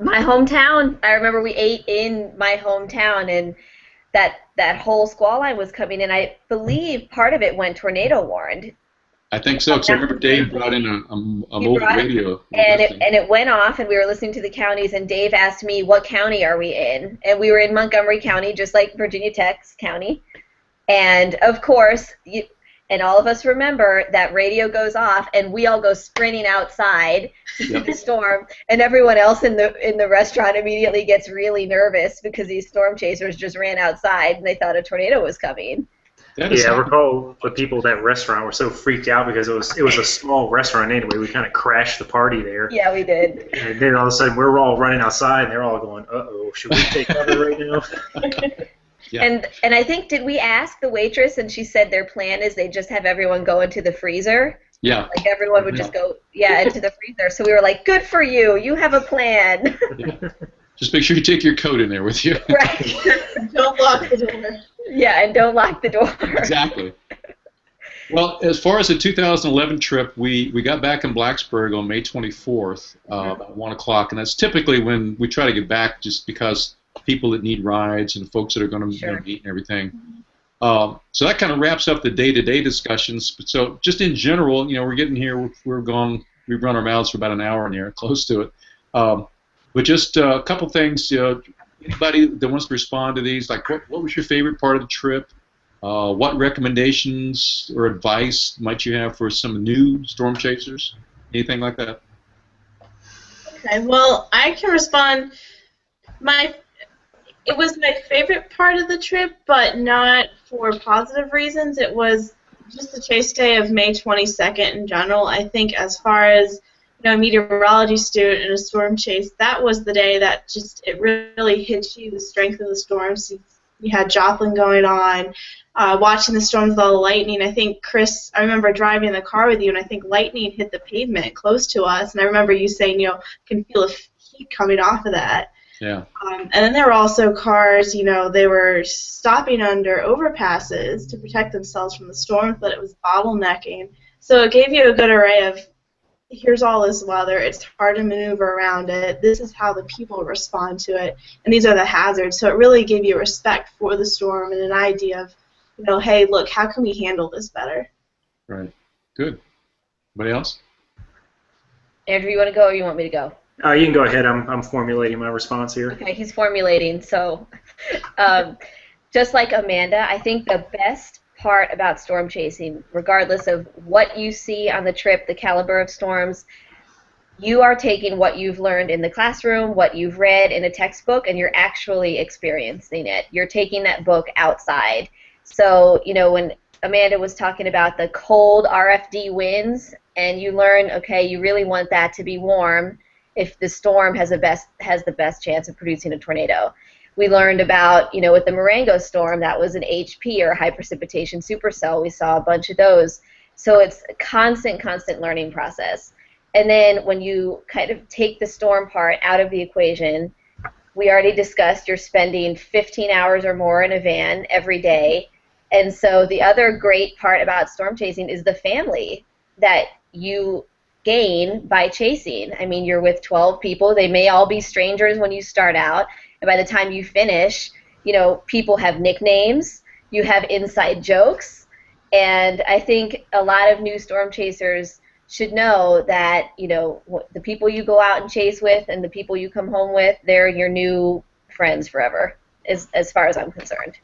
My hometown. I remember we ate in my hometown, and that whole squall line was coming, and I believe part of it went tornado warned. I think so, because I remember Dave brought in a mobile radio. And it went off, and we were listening to the counties, and Dave asked me, what county are we in? And we were in Montgomery County, just like Virginia Tech's county. And, of course, and all of us remember that radio goes off, and we all go sprinting outside to see the storm, and everyone else in the restaurant immediately gets really nervous because these storm chasers just ran outside, and they thought a tornado was coming. I recall the people at that restaurant were so freaked out because it was a small restaurant anyway. We kind of crashed the party there. Yeah, we did. And then all of a sudden we're all running outside, and they're all going, "Uh-oh, should we take cover right now?" Yeah. And I think, did we ask the waitress, and she said their plan is they just have everyone go into the freezer? Yeah. Like everyone would just go, into the freezer. So we were like, good for you. You have a plan. Yeah. Just make sure you take your coat in there with you. Right. Don't lock the door. Yeah, and don't lock the door. Exactly. Well, as far as the 2011 trip, we got back in Blacksburg on May 24th, about 1 o'clock, and that's typically when we try to get back just because people that need rides and folks that are going to meet and everything. So that kind of wraps up the day-to-day discussions. So just in general, we're getting here, we've run our mouths for about an hour in here, close to it. But just a couple things, anybody that wants to respond to these, like what was your favorite part of the trip? What recommendations or advice might you have for some new storm chasers? Anything like that? Okay, well, I can respond. It was my favorite part of the trip, but not for positive reasons. It was just the chase day of May 22nd in general. I think as far as a meteorology student in a storm chase, that was the day that just it really hit you, the strength of the storms. You had Joplin going on, watching the storms with all the lightning. I think, Chris, I remember driving in the car with you, and I think lightning hit the pavement close to us, and I remember you saying, can feel the heat coming off of that. Yeah. And then there were also cars, they were stopping under overpasses to protect themselves from the storms, but it was bottlenecking. So it gave you a good array of, here's all this weather, it's hard to maneuver around it, this is how the people respond to it, and these are the hazards. So it really gave you respect for the storm and an idea of, hey, look, how can we handle this better? Right. Good. Anybody else? Andrew, you want to go or you want me to go? You can go ahead. I'm formulating my response here. Okay, he's formulating. So, just like Amanda, I think the best part about storm chasing, regardless of what you see on the trip, the caliber of storms, you are taking what you've learned in the classroom, what you've read in a textbook, and you're actually experiencing it. You're taking that book outside. So, when Amanda was talking about the cold RFD winds, and you learn, okay, you really want that to be warm if the storm has the best chance of producing a tornado. We learned about, with the Marengo storm, that was an HP, or high precipitation supercell. We saw a bunch of those. So it's a constant learning process. And then when you kind of take the storm part out of the equation, we already discussed you're spending 15 hours or more in a van every day. And so the other great part about storm chasing is the family that you gain by chasing. I mean, you're with 12 people. They may all be strangers when you start out, and by the time you finish, people have nicknames, you have inside jokes, and I think a lot of new storm chasers should know that, the people you go out and chase with and the people you come home with, they're your new friends forever, as far as I'm concerned.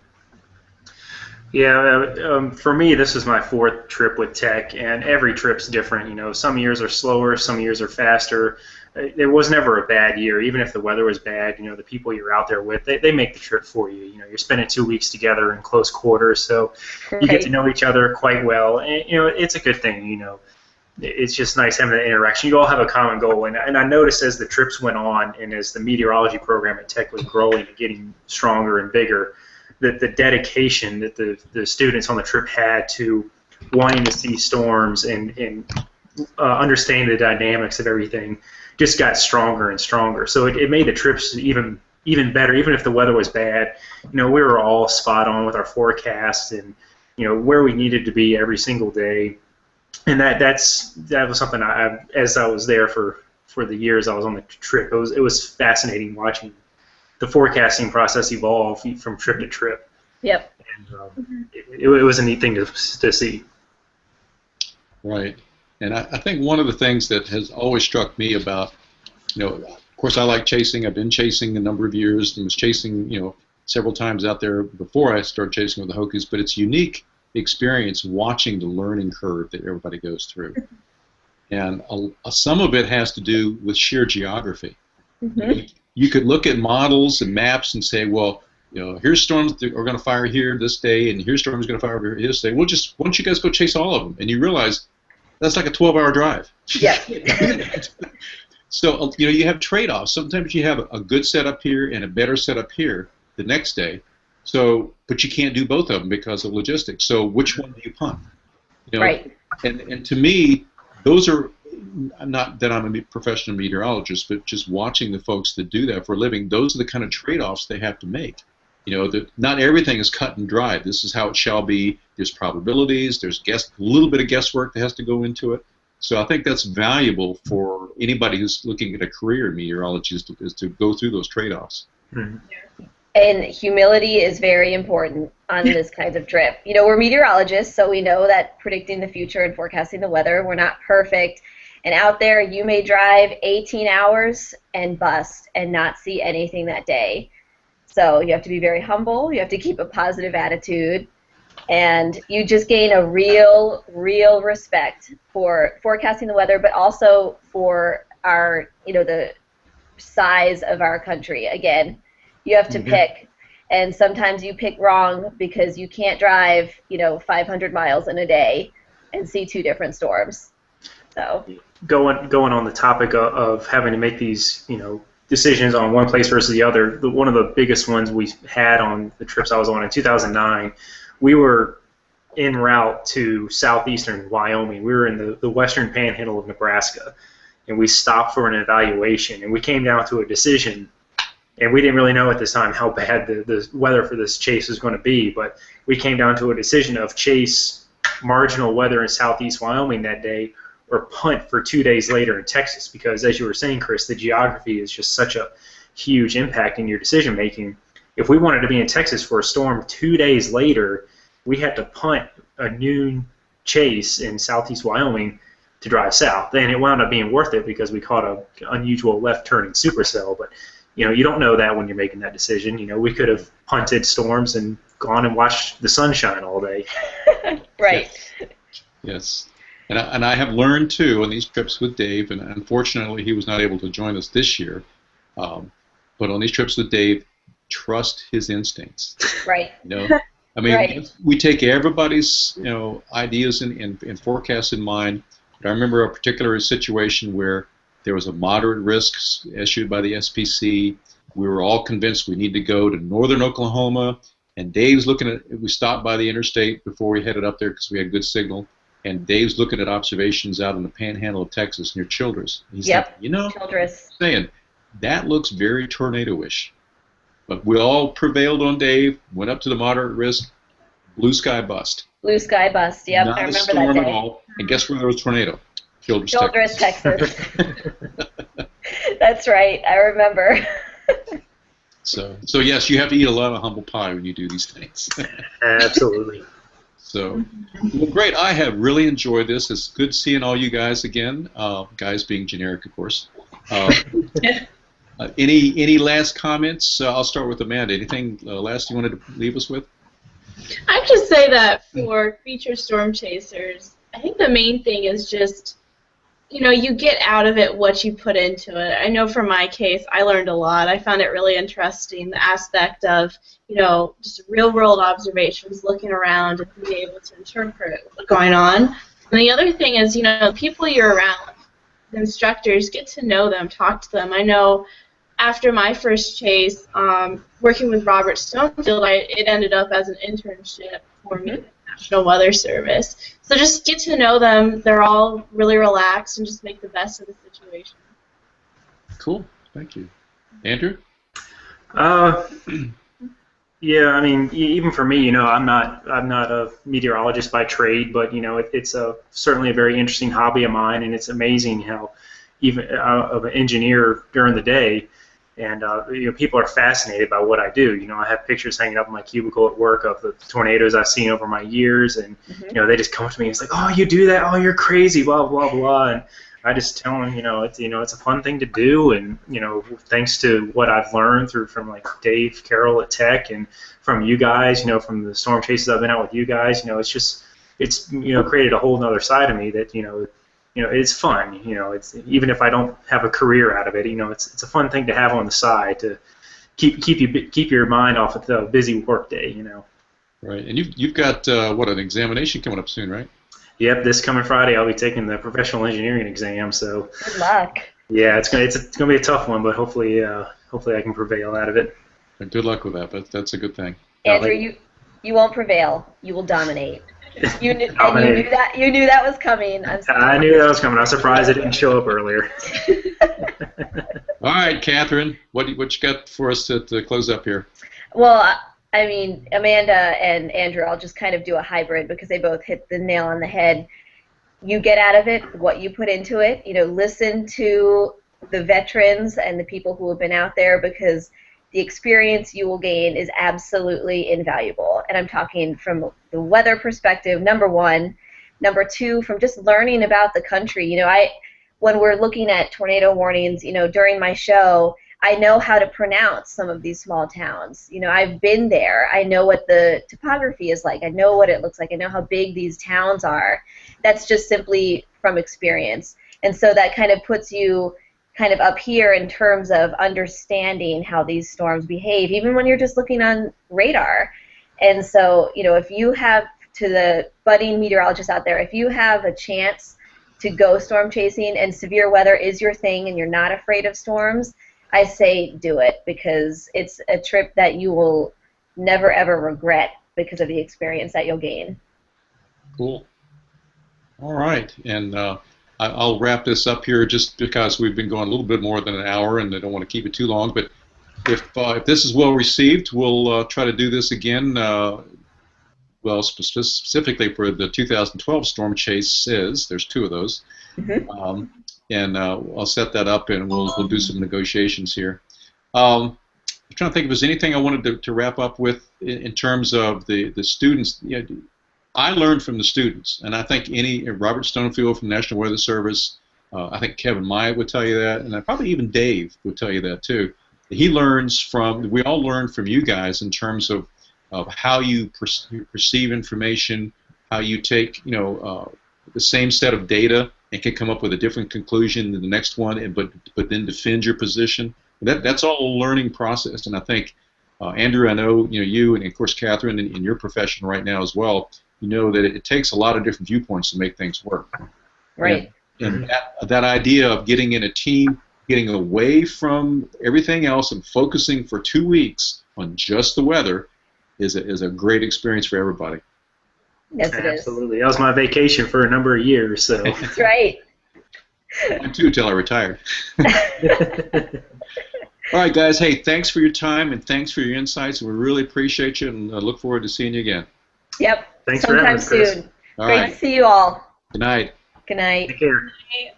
Yeah, for me, this is my 4th trip with Tech, and every trip's different. Some years are slower, some years are faster. There was never a bad year, even if the weather was bad. The people you're out there with, they make the trip for you. You're spending 2 weeks together in close quarters, so you get to know each other quite well, and it's a good thing. It's just nice having that interaction. You all have a common goal, and I noticed as the trips went on and as the meteorology program at Tech was growing and getting stronger and bigger, that the dedication that the students on the trip had to wanting to see storms and understanding the dynamics of everything just got stronger and stronger. So it made the trips even better, even if the weather was bad. We were all spot on with our forecasts and where we needed to be every single day. And that was something as I was there for the years I was on the trip, it was fascinating watching the forecasting process evolve from trip to trip. Yep. And it was a neat thing to see. Right. And I think one of the things that has always struck me about, of course I like chasing. I've been chasing a number of years and was chasing, several times out there before I started chasing with the Hokies, but it's unique experience watching the learning curve that everybody goes through. And some of it has to do with sheer geography. Mm-hmm. You could look at models and maps and say, well, here's storms that are going to fire here this day, and here's storms going to fire here this day. Why don't you guys go chase all of them? And you realize that's like a 12-hour drive. Yeah. So, you have trade-offs. Sometimes you have a good setup here and a better setup here the next day. So, but you can't do both of them because of logistics. So, which one do you punt? Right. And to me, those are not that I'm a professional meteorologist, but just watching the folks that do that for a living. Those are the kind of trade-offs they have to make. That not everything is cut and dried. This is how it shall be. There's probabilities. There's a little bit of guesswork that has to go into it. So I think that's valuable for anybody who's looking at a career in meteorology is to go through those trade-offs. Mm-hmm. And humility is very important on this kind of trip. We're meteorologists, so we know that predicting the future and forecasting the weather, we're not perfect. And out there, you may drive 18 hours and bust and not see anything that day. So you have to be very humble. You have to keep a positive attitude. And you just gain a real respect for forecasting the weather, but also for our, the size of our country. Again, you have to pick, and sometimes you pick wrong because you can't drive, 500 miles in a day and see 2 different storms. So going on the topic of having to make these, decisions on one place versus the other, one of the biggest ones we had on the trips I was on in 2009, we were en route to southeastern Wyoming. We were in the western panhandle of Nebraska, and we stopped for an evaluation, and we came down to a decision. And we didn't really know at this time how bad the weather for this chase was going to be, but we came down to a decision of chase marginal weather in southeast Wyoming that day or punt for 2 days later in Texas, because as you were saying, Chris, the geography is just such a huge impact in your decision making. If we wanted to be in Texas for a storm 2 days later, we had to punt a noon chase in southeast Wyoming to drive south. And it wound up being worth it because we caught an unusual left-turning supercell, but you don't know that when you're making that decision. We could have punted storms and gone and watched the sunshine all day. Right. Yes. And I have learned, too, on these trips with Dave, and unfortunately he was not able to join us this year, but on these trips with Dave, trust his instincts. Right. I mean, right. We take everybody's, ideas and forecasts in mind. But I remember a particular situation where there was a moderate risk issued by the SPC. We were all convinced we need to go to northern Oklahoma, and Dave's looking at, we stopped by the interstate before we headed up there because we had good signal, and Dave's looking at observations out in the panhandle of Texas near Childress. He's like, Childress. Saying, that looks very tornado-ish. But we all prevailed on Dave, went up to the moderate risk, blue sky bust. Blue sky bust, yep, Not I remember a storm that day. at all, and guess where there was a tornado? Childress, Texas. That's right, I remember. So yes, you have to eat a lot of humble pie when you do these things. Absolutely. So, well, great. I have really enjoyed this. It's good seeing all you guys again. Guys being generic, of course. Any last comments? I'll start with Amanda. Anything last you wanted to leave us with? I'd just say that for future storm chasers, I think the main thing is just, you get out of it what you put into it. I know for my case, I learned a lot. I found it really interesting, the aspect of, just real-world observations, looking around and being able to interpret what's going on. And the other thing is, people you're around, the instructors, get to know them, talk to them. I know after my first chase, working with Robert Stonefield, it ended up as an internship for me. National Weather Service. So just get to know them. They're all really relaxed and just make the best of the situation. Cool. Thank you. Andrew? Yeah, I mean, even for me, I'm not a meteorologist by trade, but it's certainly a very interesting hobby of mine, and it's amazing how even of an engineer during the day. And people are fascinated by what I do. I have pictures hanging up in my cubicle at work of the tornadoes I've seen over my years, and they just come up to me and it's like, "Oh, you do that? Oh, you're crazy!" Blah blah blah. And I just tell them, it's a fun thing to do, and thanks to what I've learned from like Dave Carroll at Tech and from you guys, from the storm chases I've been out with you guys, it's created a whole other side of me that it's fun. It's even if I don't have a career out of it, it's a fun thing to have on the side to keep your mind off of the busy work day. Right, and you've got an examination coming up soon, right? Yep, this coming Friday I'll be taking the professional engineering exam. So good luck. Yeah, it's gonna be a tough one, but hopefully I can prevail out of it. And good luck with that. But that's a good thing. Andrew, you won't prevail. You will dominate. You knew that was coming. I knew that was coming. I was surprised it didn't show up earlier. All right, Catherine, what you got for us to close up here? Well, I mean, Amanda and Andrew, I'll just kind of do a hybrid because they both hit the nail on the head. You get out of it what you put into it. Listen to the veterans and the people who have been out there, because the experience you will gain is absolutely invaluable. And I'm talking from the weather perspective, number one. Number two, from just learning about the country. When we're looking at tornado warnings, during my show, I know how to pronounce some of these small towns. I've been there. I know what the topography is like. I know what it looks like. I know how big these towns are. That's just simply from experience. And so that kind of puts you kind of up here in terms of understanding how these storms behave, even when you're just looking on radar. And so, if you have, to the budding meteorologists out there, if you have a chance to go storm chasing and severe weather is your thing and you're not afraid of storms, I say do it, because it's a trip that you will never ever regret because of the experience that you'll gain. Cool. All right, and I'll wrap this up here just because we've been going a little bit more than an hour and I don't want to keep it too long, but if this is well received, we'll try to do this again, well, specifically for the 2012 Storm Chases. There's two of those. And I'll set that up and we'll do some negotiations here. I'm trying to think if there's anything I wanted to wrap up with in terms of the students. I learned from the students, and I think Robert Stonefield from National Weather Service, I think Kevin Myatt would tell you that, and probably even Dave would tell you that too. We all learn from you guys in terms of how you perceive information, how you take the same set of data and can come up with a different conclusion than the next one, but then defend your position. That's all a learning process, and I think Andrew, I know you, and of course Catherine, in your profession right now as well, that it takes a lot of different viewpoints to make things work. Right. And that idea of getting in a team, getting away from everything else and focusing for 2 weeks on just the weather is a great experience for everybody. Yes, it is. Absolutely. That was my vacation for a number of years. So. That's right. Mine too, till I retired. All right, guys. Hey, thanks for your time and thanks for your insights. We really appreciate you, and I look forward to seeing you again. Yep. Thanks for having us, Chris. Soon. Great to see you all. Good night. Good night. Take care. Right.